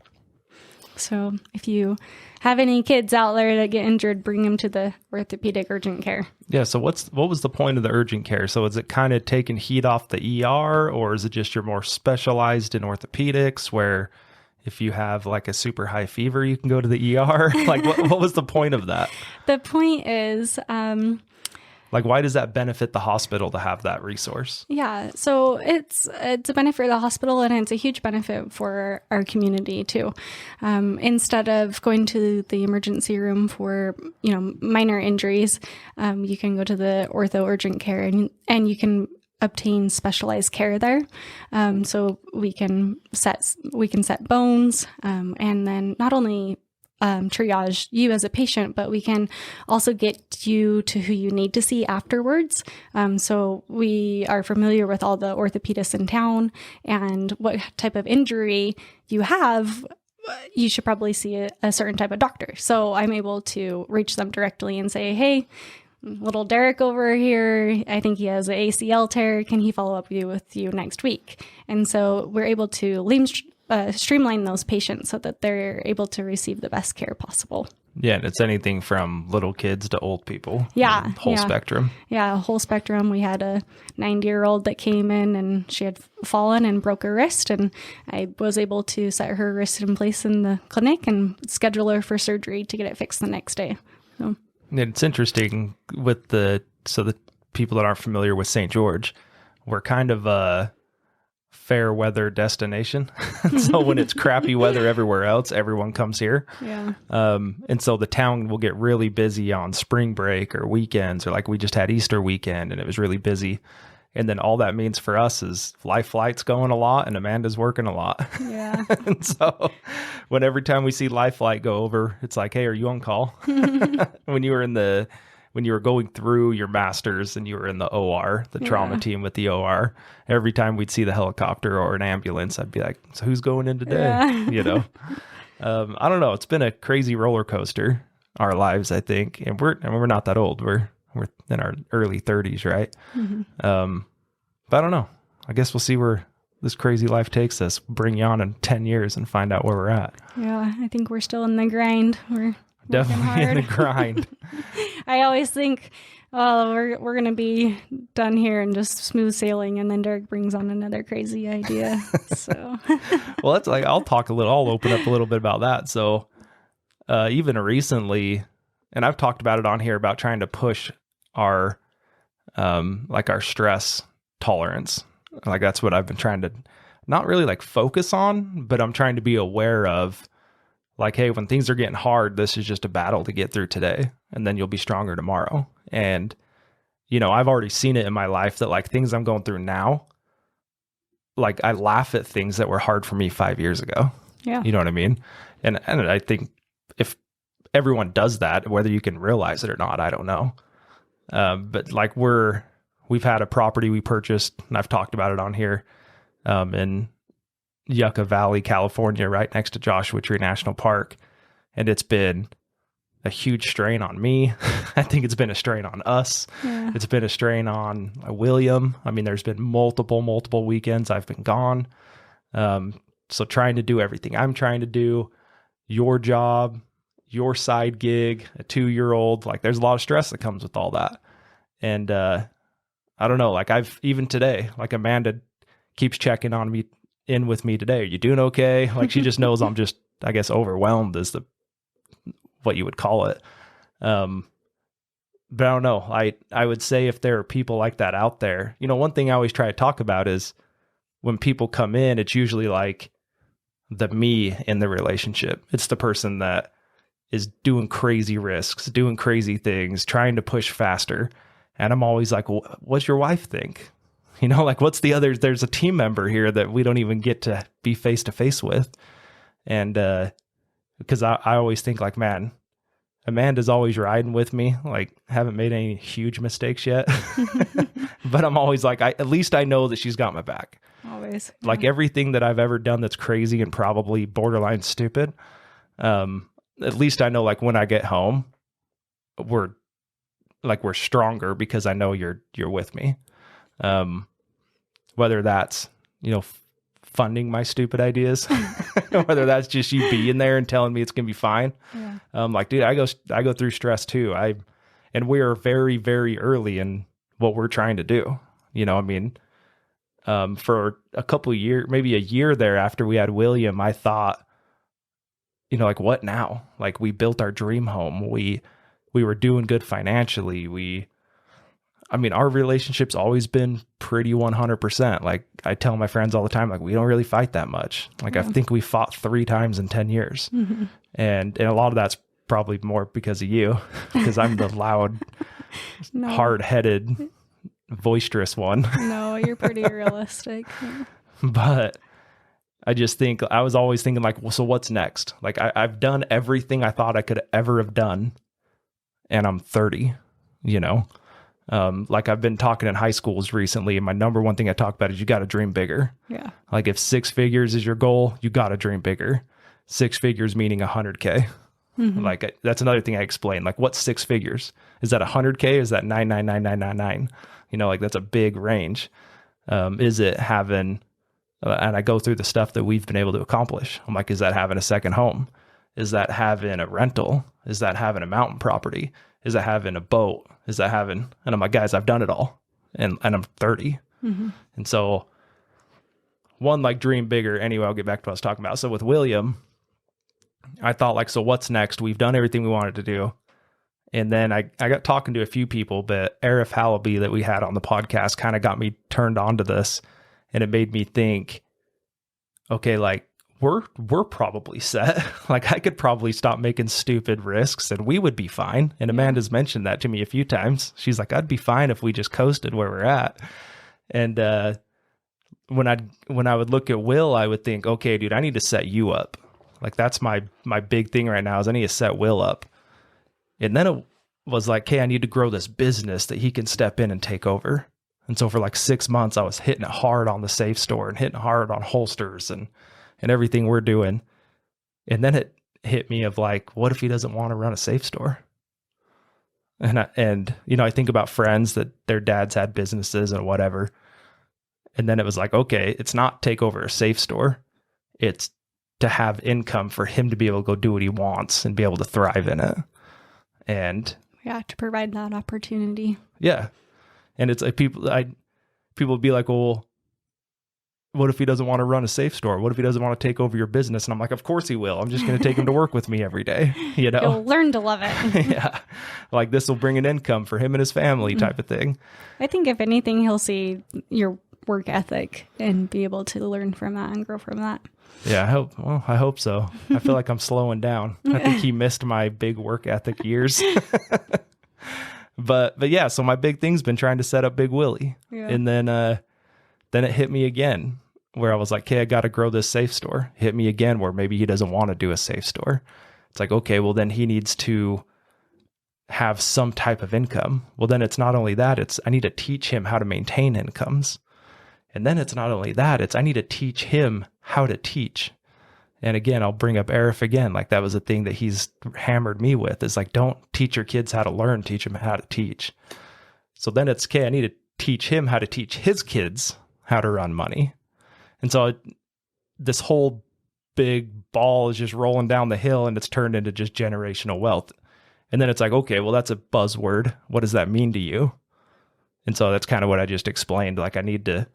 S1: So if you have any kids out there that get injured, bring them to the orthopedic urgent care.
S2: Yeah. So what was the point of the urgent care? So is it kind of taking heat off the ER, or is it just you're more specialized in orthopedics where if you have like a super high fever, you can go to the ER? Like what was the point of that?
S1: The point is,
S2: like, why does that benefit the hospital to have that resource?
S1: Yeah, so it's a benefit for the hospital, and it's a huge benefit for our community too. Instead of going to the emergency room for minor injuries, you can go to the ortho urgent care, and you can obtain specialized care there. So we can set bones, and then not only triage you as a patient, but we can also get you to who you need to see afterwards. So we are familiar with all the orthopedists in town, and what type of injury you have, you should probably see a certain type of doctor. So I'm able to reach them directly and say, hey, little Derick over here, I think he has an ACL tear. Can he follow up with you next week? And so we're able to streamline those patients so that they're able to receive the best care possible.
S2: Yeah, and it's anything from little kids to old people.
S1: Yeah.
S2: Whole spectrum.
S1: Yeah, whole spectrum. We had a 90-year-old that came in and she had fallen and broke her wrist, and I was able to set her wrist in place in the clinic and schedule her for surgery to get it fixed the next day. So.
S2: It's interesting with the people that aren't familiar with St. George, we're kind of a fair weather destination. So when it's crappy weather everywhere else, everyone comes here.
S1: Yeah.
S2: And so the town will get really busy on spring break or weekends, or like we just had Easter weekend and it was really busy. And then all that means for us is Life Flight's going a lot and Amanda's working a lot.
S1: Yeah.
S2: And so every time we see Life Flight go over, it's like, hey, are you on call? When you were going through your master's and you were in the OR, the trauma team with the OR, every time we'd see the helicopter or an ambulance, I'd be like, so who's going in today?
S1: Yeah.
S2: I don't know. It's been a crazy roller coaster, our lives, I think. And we're not that old. We're in our early 30s, right?
S1: Mm-hmm.
S2: But I don't know. I guess we'll see where this crazy life takes us. Bring you on in 10 years and find out where we're at.
S1: Yeah, I think we're still in the grind. We're
S2: definitely in the grind.
S1: I always think, we're going to be done here and just smooth sailing. And then Derick brings on another crazy idea. So,
S2: well, that's like, I'll open up a little bit about that. So, even recently, and I've talked about it on here about trying to push our, our stress tolerance. Like that's what I've been trying to not really like focus on, but I'm trying to be aware of like, hey, when things are getting hard, this is just a battle to get through today, and then you'll be stronger tomorrow. And, I've already seen it in my life that like things I'm going through now, like I laugh at things that were hard for me 5 years ago.
S1: Yeah.
S2: You know what I mean? And I think if everyone does that, whether you can realize it or not, I don't know. But like we've had a property we purchased, and I've talked about it on here, in Yucca Valley, California, right next to Joshua Tree National Park. And it's been a huge strain on me. I think it's been a strain on us. Yeah. It's been a strain on William. I mean, there's been multiple weekends I've been gone. So trying to do everything I'm trying to do, your job, your side gig, a 2-year-old, like there's a lot of stress that comes with all that. And, I don't know, like even today, like Amanda keeps checking on me in with me today? Are you doing okay? Like, she just knows I'm just, I guess, overwhelmed is what you would call it. But I don't know. I would say if there are people like that out there, one thing I always try to talk about is when people come in, it's usually like the me in the relationship. It's the person that is doing crazy risks, doing crazy things, trying to push faster. And I'm always like, well, what's your wife think? Like, what's the other, there's a team member here that we don't even get to be face to face with. And, because I always think like, man, Amanda's always riding with me. Like, haven't made any huge mistakes yet, but I'm always like, at least I know that she's got my back.
S1: Always. Yeah.
S2: Like, everything that I've ever done that's crazy and probably borderline stupid. At least I know, like, when I get home, we're stronger because I know you're with me. Whether that's, funding my stupid ideas, whether that's just you being there and telling me it's going to be fine. Yeah. Like, dude, I go through stress too. And we are very, very early in what we're trying to do. For a couple of years, maybe a year there after we had William, I thought, like, what now? Like, we built our dream home. We were doing good financially. Our relationship's always been pretty 100%. Like, I tell my friends all the time, like, we don't really fight that much. Like, I think we fought 3 times in 10 years. Mm-hmm. And a lot of that's probably more because of you, because I'm the loud, hard-headed, boisterous one.
S1: No, you're pretty realistic.
S2: But I just think, I was always thinking like, well, so what's next? Like, I've done everything I thought I could ever have done, and I'm 30, like, I've been talking in high schools recently, and my number one thing I talk about is you got to dream bigger. Yeah. Like, if 6 figures is your goal, you got to dream bigger. 6 figures meaning 100K. Mm-hmm. Like, that's another thing I explain. Like, what's 6 figures? Is that 100K? Is that 9999999? Like, that's a big range. Is it having, and I go through the stuff that we've been able to accomplish. I'm like, is that having a second home? Is that having a rental? Is that having a mountain property? Is that having a boat? Is that having, and I'm like, guys, I've done it all. And I'm 30. Mm-hmm. And so, one, like, dream bigger. Anyway, I'll get back to what I was talking about. So with William, I thought, like, so what's next? We've done everything we wanted to do. And then I got talking to a few people, but Arif Halaby that we had on the podcast kind of got me turned on to this. And it made me think, okay, like, we're probably set. Like, I could probably stop making stupid risks and we would be fine. And Amanda's mentioned that to me a few times. She's like, I'd be fine if we just coasted where we're at. And when I would look at Will, I would think, okay, dude, I need to set you up. Like, that's my big thing right now is I need to set Will up. And then it was like, hey, I need to grow this business that he can step in and take over. And so for like 6 months, I was hitting it hard on the safe store and hitting hard on holsters and everything we're doing. And then it hit me of like, what if he doesn't want to run a safe store? And I think about friends that their dads had businesses and whatever. And then it was like, okay, it's not take over a safe store. It's to have income for him to be able to go do what he wants and be able to thrive in it. And
S1: to provide that opportunity.
S2: Yeah. And it's like people would be like, well, what if he doesn't want to run a safe store? What if he doesn't want to take over your business? And I'm like, of course he will. I'm just going to take him to work with me every day.
S1: He'll learn to love it.
S2: Yeah. Like, this will bring an income for him and his family type of thing.
S1: I think if anything, he'll see your work ethic and be able to learn from that and grow from that.
S2: Yeah, I hope so. I feel like I'm slowing down. I think he missed my big work ethic years. But yeah, so my big thing's been trying to set up Big Willie. Yeah. And then it hit me again where I was like, okay, I got to grow this safe store. Hit me again where maybe he doesn't want to do a safe store. It's like, okay, well then he needs to have some type of income. Well, then it's not only that, I need to teach him how to maintain incomes. And then it's not only that, I need to teach him how to teach. And again, I'll bring up Arif again. Like, that was a thing that he's hammered me with, is like, don't teach your kids how to learn, teach them how to teach. So then it's, okay, I need to teach him how to teach his kids how to run money. And so this whole big ball is just rolling down the hill and it's turned into just generational wealth. And then it's like, okay, well, that's a buzzword. What does that mean to you? And so that's kind of what I just explained. Like, I need to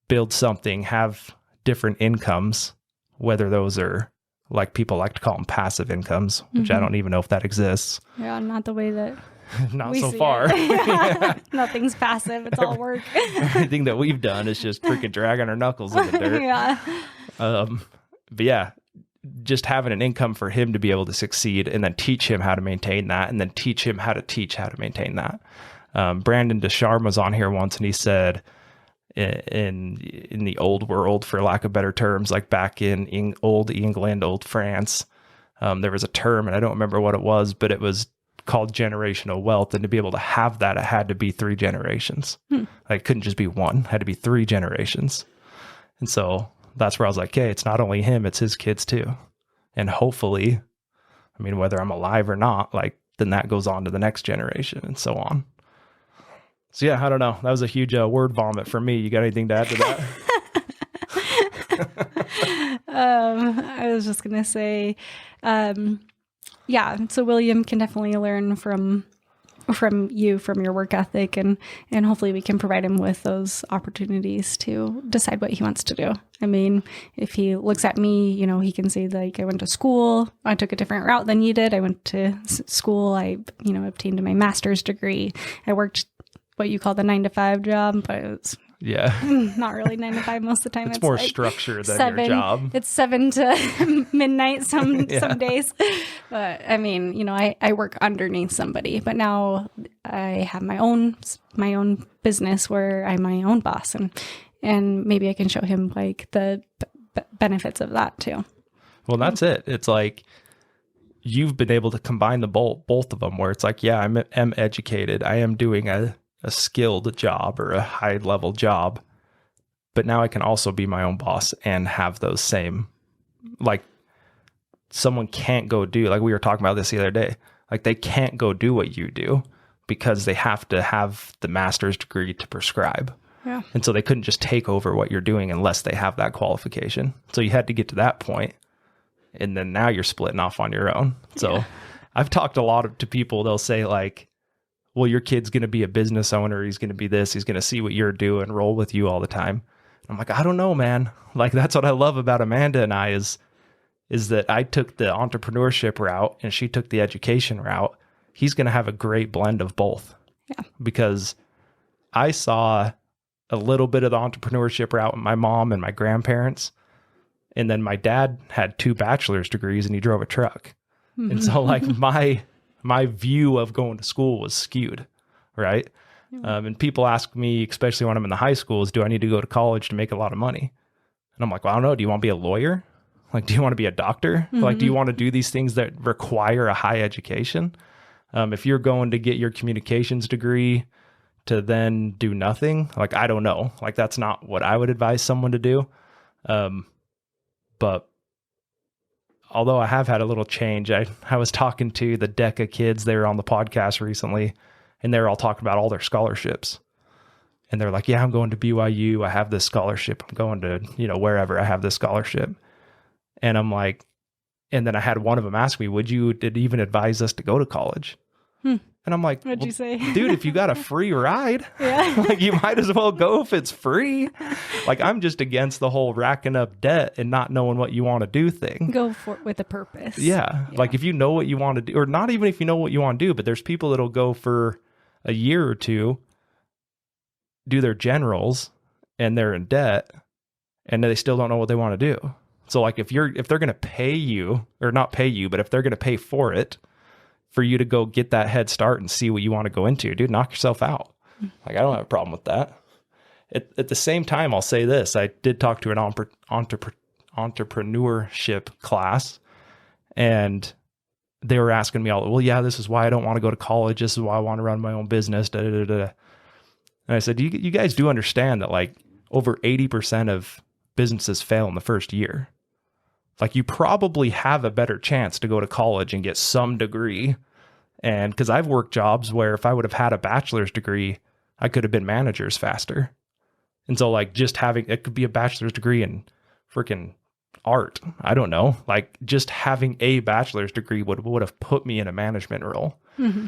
S2: build something, have different incomes, whether those are like people like to call them passive incomes, which I don't even know if that exists.
S1: Yeah, not the way that
S2: Not
S1: we
S2: so
S1: see
S2: far.
S1: it. Yeah. Nothing's passive. It's all work.
S2: Everything that we've done is just freaking dragging our knuckles in the dirt.
S1: Yeah.
S2: But yeah, just having an income for him to be able to succeed, and then teach him how to maintain that, and then teach him how to teach how to maintain that. Brandon Descharmes was on here once, and he said in the old world, for lack of better terms, like back in old England, old France, there was a term, and I don't remember what it was, but it was called generational wealth. And to be able to have that, it had to be 3 generations. Like, it couldn't just be one, it had to be 3 generations. And so that's where I was like, hey, it's not only him, it's his kids too. And hopefully, I mean, whether I'm alive or not, like, then that goes on to the next generation and so on. So yeah, I don't know. That was a huge word vomit for me. You got anything to add to that?
S1: I was just going to say, yeah, so William can definitely learn from you, from your work ethic, and hopefully we can provide him with those opportunities to decide what he wants to do. I mean, if he looks at me, you know, he can say, like, I went to school, I took a different route than you did. I went to school, I, you know, obtained my master's degree. I worked what you call the 9-to-5 job, but it's not really 9 to 5 most of the time.
S2: It's more like structure than your job.
S1: It's 7 to midnight some days. But I mean, you know, I work underneath somebody, but now I have my own business where I'm my own boss, and maybe I can show him like the benefits of that too.
S2: Well, that's it. It's like you've been able to combine the both of them, where it's like, yeah, I'm educated. I am doing a skilled job or a high level job, but now I can also be my own boss and have those same, like, someone can't go do, like we were talking about this the other day, like they can't go do what you do because they have to have the master's degree to prescribe.
S1: Yeah.
S2: And so they couldn't just take over what you're doing unless they have that qualification. So you had to get to that point, and then now you're splitting off on your own. So I've talked a lot to people. They'll say like, well, your kid's going to be a business owner. He's going to be this. He's going to see what you're doing, roll with you all the time. I'm like, I don't know, man. Like, that's what I love about Amanda and I is that I took the entrepreneurship route and she took the education route. He's going to have a great blend of both.
S1: Yeah.
S2: Because I saw a little bit of the entrepreneurship route with my mom and my grandparents. And then my dad had 2 bachelor's degrees and he drove a truck. Mm-hmm. And so like my view of going to school was skewed, right? And people ask me, especially when I'm in the high schools, do I need to go to college to make a lot of money? And I'm like, well, I don't know. Do you want to be a lawyer? Like, do you want to be a doctor? Mm-hmm. Like, do you want to do these things that require a high education? If you're going to get your communications degree to then do nothing, like, I don't know. Like, that's not what I would advise someone to do. But although I have had a little change, I was talking to the DECA kids. They were on the podcast recently, and they were all talking about all their scholarships. And they're like, yeah, I'm going to BYU. I have this scholarship. I'm going to, you know, wherever I have this scholarship. And I'm like, and then I had one of them ask me, would you even advise us to go to college? And I'm like,
S1: what'd you say?
S2: Dude, if you got a free ride, like, you might as well go if it's free. Like, I'm just against the whole racking up debt and not knowing what you want to do thing.
S1: Go for it with a purpose.
S2: Yeah. Like, if you know what you want to do, or not even if you know what you want to do, but there's people that'll go for a year or two, do their generals, and they're in debt, and they still don't know what they want to do. So like, if they're going to pay you, or not pay you, but if they're going to pay for it, for you to go get that head start and see what you want to go into, dude, knock yourself out. Like, I don't have a problem with that. At the same time, I'll say this. I did talk to an entrepreneurship class, and they were asking me all, well, yeah, this is why I don't want to go to college. This is why I want to run my own business. Da, da, da, da. And I said, you guys do understand that like over 80% of businesses fail in the first year. Like, you probably have a better chance to go to college and get some degree. And because I've worked jobs where if I would have had a bachelor's degree, I could have been managers faster. And so like, just having, it could be a bachelor's degree in freaking art. I don't know. Like, just having a bachelor's degree would have put me in a management role. Mm-hmm.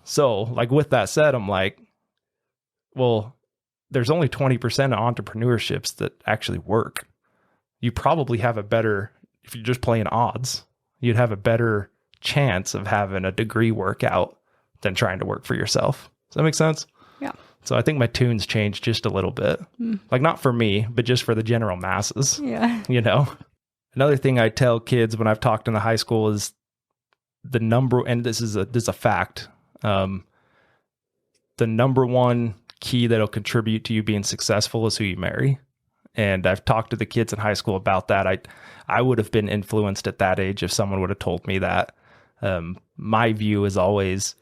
S2: So like, with that said, I'm like, well, there's only 20% of entrepreneurships that actually work. you probably have a better, if you're just playing odds, you'd have a better chance of having a degree work out than trying to work for yourself. Does that make sense?
S1: Yeah.
S2: So I think my tunes changed just a little bit. Like not for me, but just for the general masses.
S1: Yeah.
S2: You know? Another thing I tell kids when I've talked in the high school is the number, and this is a fact, the number one key that'll contribute to you being successful is who you marry. And I've talked to the kids in high school about that. I would have been influenced at that age if someone would have told me that. My view is always,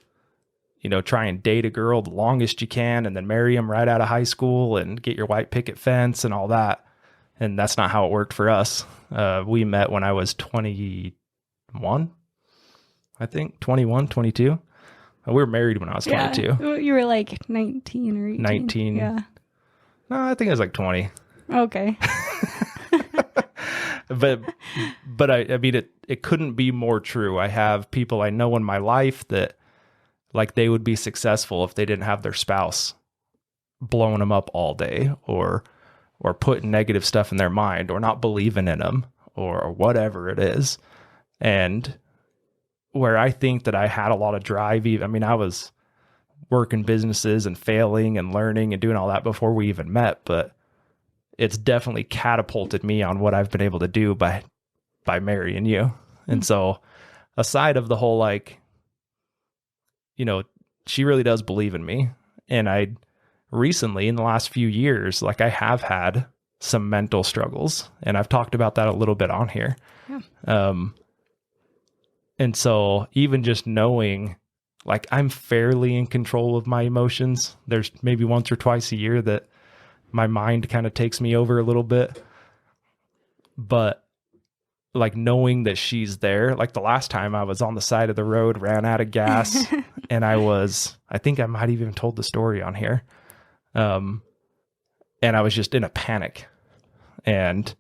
S2: try and date a girl the longest you can and then marry them right out of high school and get your white picket fence and all that. And that's not how it worked for us. We met when I was 21, I think, 21, 22. We were married when I was 22.
S1: Yeah. You were like 19 or 18.
S2: 19.
S1: Yeah.
S2: No, I think I was like 20.
S1: Okay.
S2: But I mean, it couldn't be more true. I have people I know in my life that like they would be successful if they didn't have their spouse blowing them up all day or putting negative stuff in their mind or not believing in them or whatever it is. And where I think that I had a lot of drive, I was working businesses and failing and learning and doing all that before we even met, but it's definitely catapulted me on what I've been able to do by marrying you. And so aside of the whole, like, she really does believe in me. And I recently in the last few years, like I have had some mental struggles and I've talked about that a little bit on here. Yeah. And so even just knowing like I'm fairly in control of my emotions, there's maybe once or twice a year that my mind kind of takes me over a little bit, but like knowing that she's there, like the last time I was on the side of the road, ran out of gas and I think I might have even told the story on here. And I was just in a panic and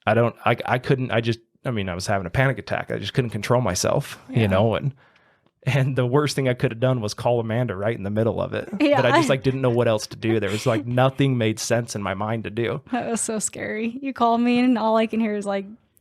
S2: I was having a panic attack. I just couldn't control myself, and the worst thing I could have done was call Amanda right in the middle of it. Yeah. But I just didn't know what else to do. There was nothing made sense in my mind to do.
S1: That was so scary. You call me and all I can hear is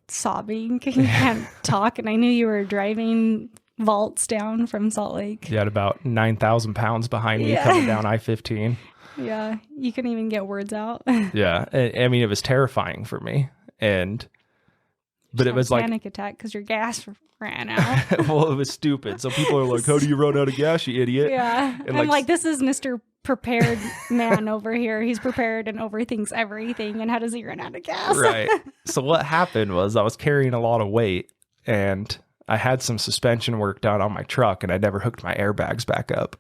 S1: sobbing. You can't talk. And I knew you were driving vaults down from Salt Lake.
S2: You had about 9,000 pounds behind me coming down I-15.
S1: Yeah. You couldn't even get words out.
S2: Yeah. It was terrifying for me. But it was
S1: panic attack because your gas ran out.
S2: Well, it was stupid. So people are like, how do you run out of gas, you idiot?
S1: Yeah. And I'm like, this is Mr. Prepared man over here. He's prepared and overthinks everything. And how does he run out of gas?
S2: Right. So what happened was I was carrying a lot of weight and I had some suspension work done on my truck and I never hooked my airbags back up.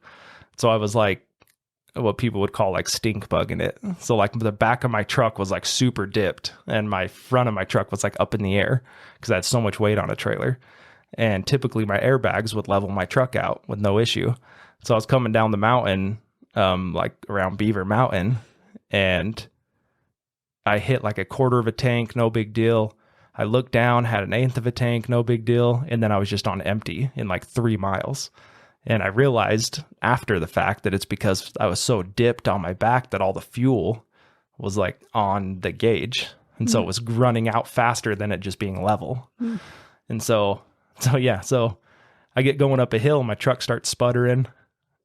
S2: So I was like what people would call stink bugging it. So the back of my truck was super dipped and my front of my truck was up in the air because I had so much weight on a trailer. And typically my airbags would level my truck out with no issue. So I was coming down the mountain, around Beaver Mountain, and I hit a quarter of a tank, no big deal. I looked down, had an eighth of a tank, no big deal. And then I was just on empty in 3 miles. And I realized after the fact that it's because I was so dipped on my back that all the fuel was on the gauge. And so it was running out faster than it just being level. And so I get going up a hill, my truck starts sputtering.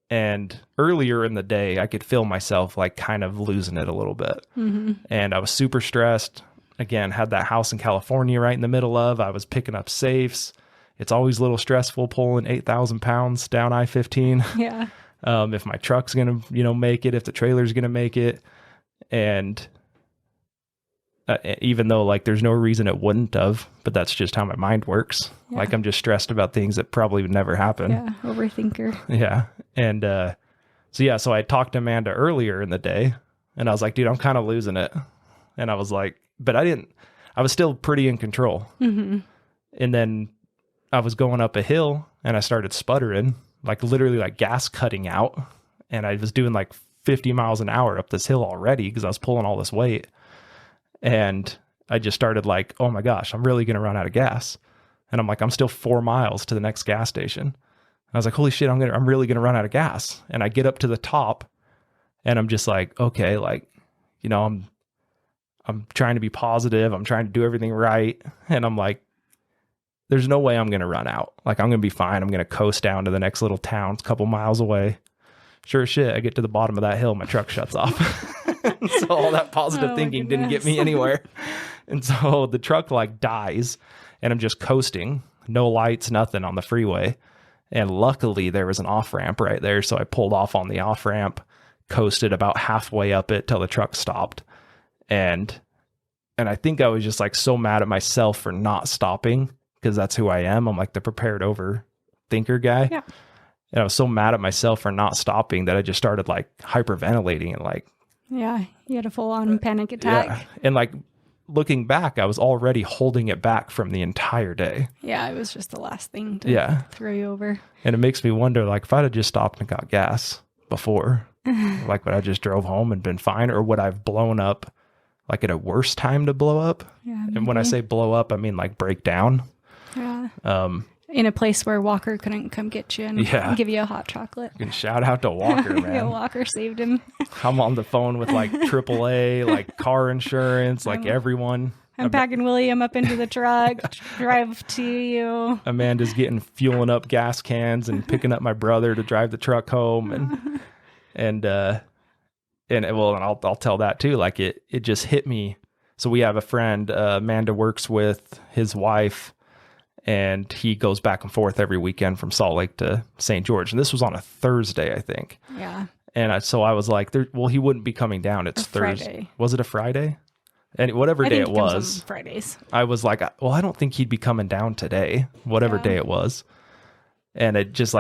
S2: And earlier in the day, I could feel myself kind of losing it a little bit. And I was super stressed. Again, had that house in California right in the middle of, I was picking up safes. It's always a little stressful pulling 8,000 pounds down I-15.
S1: Yeah.
S2: If my truck's going to, make it, if the trailer's going to make it. And even though there's no reason it wouldn't have, but that's just how my mind works. Yeah. I'm just stressed about things that probably would never happen.
S1: Yeah. Overthinker.
S2: Yeah. And, so I talked to Amanda earlier in the day and I was like, dude, I'm kind of losing it. And I was like, but I was still pretty in control. And then I was going up a hill and I started sputtering, literally gas cutting out. And I was doing 50 miles an hour up this hill already because I was pulling all this weight. And I just started oh my gosh, I'm really going to run out of gas. And I'm still 4 miles to the next gas station. And I was like, holy shit, I'm really going to run out of gas. And I get up to the top and I'm just okay, I'm trying to be positive. I'm trying to do everything right. And I'm like, there's no way I'm going to run out. Like, I'm going to be fine. I'm going to coast down to the next little town. It's a couple miles away. Sure as shit, I get to the bottom of that hill, my truck shuts off. So all that positive thinking didn't get me anywhere. And so the truck like dies and I'm just coasting, no lights, nothing on the freeway. And luckily there was an off ramp right there. So I pulled off on the off ramp, coasted about halfway up it till the truck stopped. And I think I was just like so mad at myself for not stopping, because that's who I am. I'm like the prepared over thinker guy.
S1: Yeah.
S2: And I was so mad at myself for not stopping that I just started like hyperventilating and like,
S1: yeah, you had a full on panic attack.
S2: yeah. And like looking back, I was already holding it back from the entire day.
S1: Yeah, it was just the last thing to throw you over.
S2: And it makes me wonder, like, if I'd have just stopped and got gas before, like, would I just drove home and been fine? Or would I have blown up like at a worse time to blow up?
S1: Yeah.
S2: And when I say blow up, I mean like break down.
S1: Yeah. In a place where Walker couldn't come get you and give you a hot chocolate.
S2: And shout out to Walker, man.
S1: Yeah, Walker saved him.
S2: I'm on the phone with like AAA, like car insurance, like everyone.
S1: I'm packing William up into the truck, drive to you.
S2: Amanda's fueling up gas cans and picking up my brother to drive the truck home. And I'll tell that too. Like it just hit me. So we have a friend, Amanda works with his wife, and he goes back and forth every weekend from Salt Lake to St. George. And this was on a Thursday, I think. Yeah. And so I was like, he wouldn't be coming down. It's Thursday.
S1: Friday.
S2: Was it a Friday? And whatever day it was,
S1: Fridays.
S2: I was like, well, I don't think he'd be coming down today, whatever day it was. And it just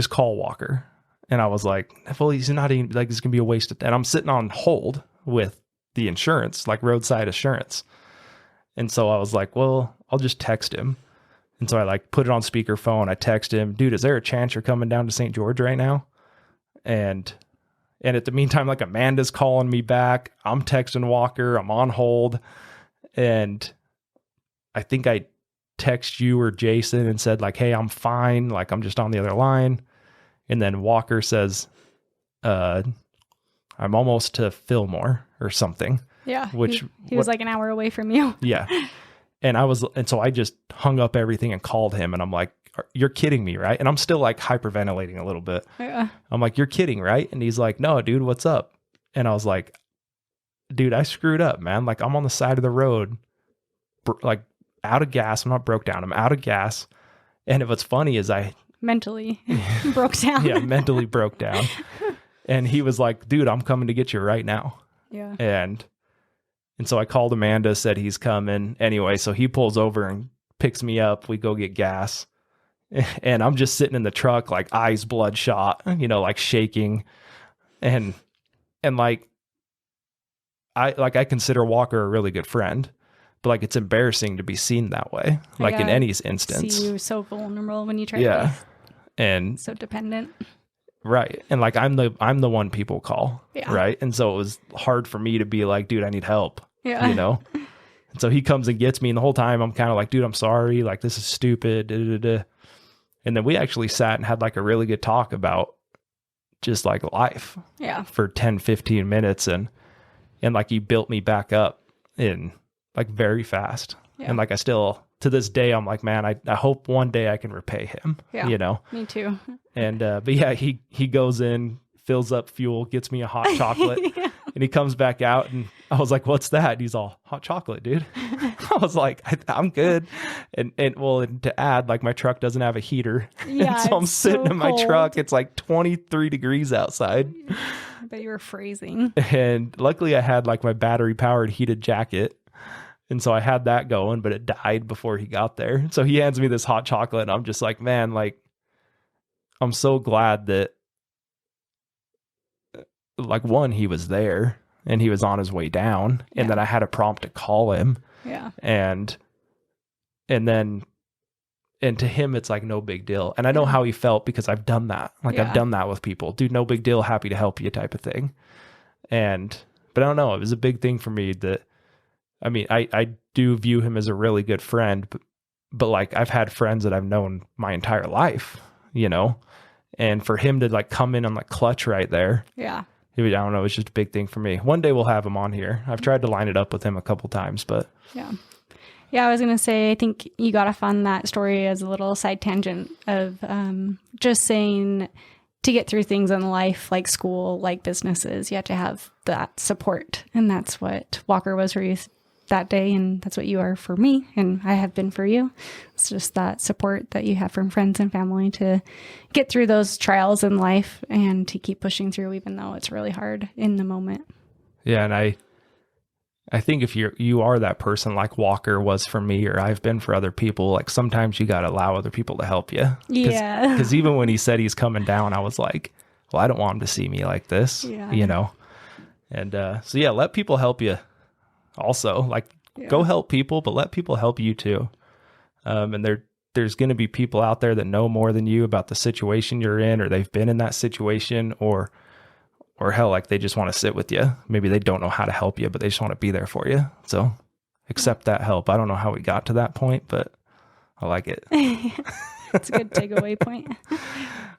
S2: call Walker. And I was like, well, he's not even like, it's going to be a waste of time. And I'm sitting on hold with the insurance, like roadside assurance. And so I was like, well, I'll just text him. And so I like put it on speakerphone. I text him, dude, is there a chance you're coming down to St. George right now? And at the meantime, like Amanda's calling me back. I'm texting Walker. I'm on hold. And I think I text you or Jason and said like, hey, I'm fine. Like I'm just on the other line. And then Walker says, I'm almost to Fillmore or something.
S1: Yeah. Which he was like an hour away from you.
S2: Yeah. And so I just hung up everything and called him, and I'm like, you're kidding me, right? And I'm still like hyperventilating a little bit. Yeah. I'm like, you're kidding, right? And he's like, no, dude, what's up? And I was like, dude, I screwed up, man. Like I'm on the side of the road, like out of gas. I'm not broke down. I'm out of gas. And what's funny is I
S1: mentally broke down.
S2: Yeah, mentally broke down. And he was like, dude, I'm coming to get you right now.
S1: Yeah.
S2: And so I called Amanda, said he's coming. Anyway, so he pulls over and picks me up. We go get gas. And I'm just sitting in the truck, like eyes bloodshot, like shaking. And like, I consider Walker a really good friend, but like, it's embarrassing to be seen that way. Like in any instance.
S1: See you so vulnerable when you try to be
S2: and
S1: so dependent.
S2: Right. And like, I'm the one people call. Yeah. Right. And so it was hard for me to be like, dude, I need help. Yeah. And so he comes and gets me, and the whole time I'm kind of like, dude, I'm sorry. Like, this is stupid. And then we actually sat and had like a really good talk about just like life.
S1: Yeah.
S2: For 10, 15 minutes. And like, he built me back up in like very fast. Yeah. And like, I still, to this day, I'm like, man, I hope one day I can repay him. Yeah.
S1: Me too.
S2: And, but yeah, he goes in, fills up fuel, gets me a hot chocolate. Yeah. And he comes back out, and I was like, what's that? And he's all, hot chocolate, dude. I was like, I'm good. And to add, like, my truck doesn't have a heater.
S1: Yeah.
S2: So I'm sitting in my truck. It's like 23 degrees outside.
S1: I bet you were freezing.
S2: And luckily I had like my battery powered heated jacket. And so I had that going, but it died before he got there. So he hands me this hot chocolate, and I'm just like, man, like, I'm so glad that, like, one, he was there and he was on his way down, and then I had a prompt to call him.
S1: Yeah.
S2: And to him, it's like no big deal. And I know how he felt because I've done that. Like, I've done that with people. Dude, no big deal. Happy to help you type of thing. But I don't know. It was a big thing for me that, I mean, I do view him as a really good friend, but like, I've had friends that I've known my entire life, and for him to like come in and like clutch right there.
S1: Yeah.
S2: I don't know. It's just a big thing for me. One day we'll have him on here. I've tried to line it up with him a couple times, but
S1: yeah. Yeah, I was going to say, I think you got off on that story as a little side tangent of just saying to get through things in life, like school, like businesses, you have to have that support. And that's what Walker was for you that day. And that's what you are for me. And I have been for you. It's just that support that you have from friends and family to get through those trials in life and to keep pushing through, even though it's really hard in the moment.
S2: Yeah. And I think if you are that person like Walker was for me, or I've been for other people, like sometimes you got to allow other people to help you.
S1: Yeah.
S2: Because even when he said he's coming down, I was like, well, I don't want him to see me like this, you know? And so yeah, let people help you also. Like go help people, but let people help you too. And there's going to be people out there that know more than you about the situation you're in, or they've been in that situation, or hell, like they just want to sit with you. Maybe they don't know how to help you, but they just want to be there for you. So accept that help. I don't know how we got to that point, but I like it.
S1: It's a good takeaway point.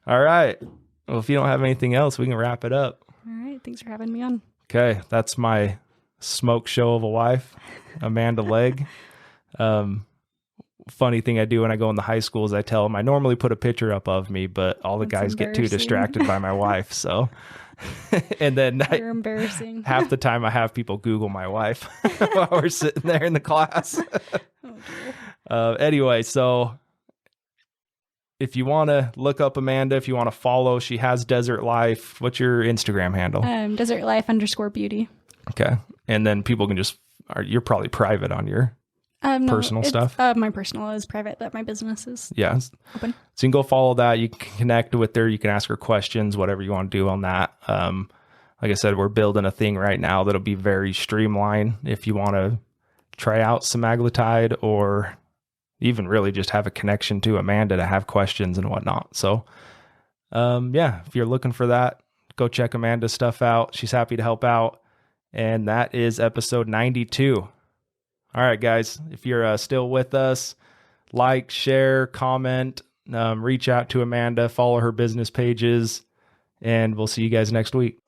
S2: All right. Well, if you don't have anything else, we can wrap it up.
S1: All right. Thanks for having me on.
S2: Okay. That's my smoke show of a wife, Amanda Legg. Funny thing I do when I go in the high schools, I tell them I normally put a picture up of me, but all the guys get too distracted by my wife. So, and then
S1: you're embarrassing.
S2: Half the time I have people Google my wife while we're sitting there in the class. Anyway, so if you want to look up Amanda, if you want to follow, she has Desert Life. What's your Instagram handle?
S1: Desert Life _beauty.
S2: Okay. And then people can you're probably private on your personal stuff.
S1: My personal is private, but my business is open.
S2: So you can go follow that. You can connect with her. You can ask her questions, whatever you want to do on that. Like I said, we're building a thing right now that'll be very streamlined. If you want to try out Semaglutide, or even really just have a connection to Amanda to have questions and whatnot. So, if you're looking for that, go check Amanda's stuff out. She's happy to help out. And that is episode 92. All right, guys, if you're still with us, like, share, comment, reach out to Amanda, follow her business pages, and we'll see you guys next week.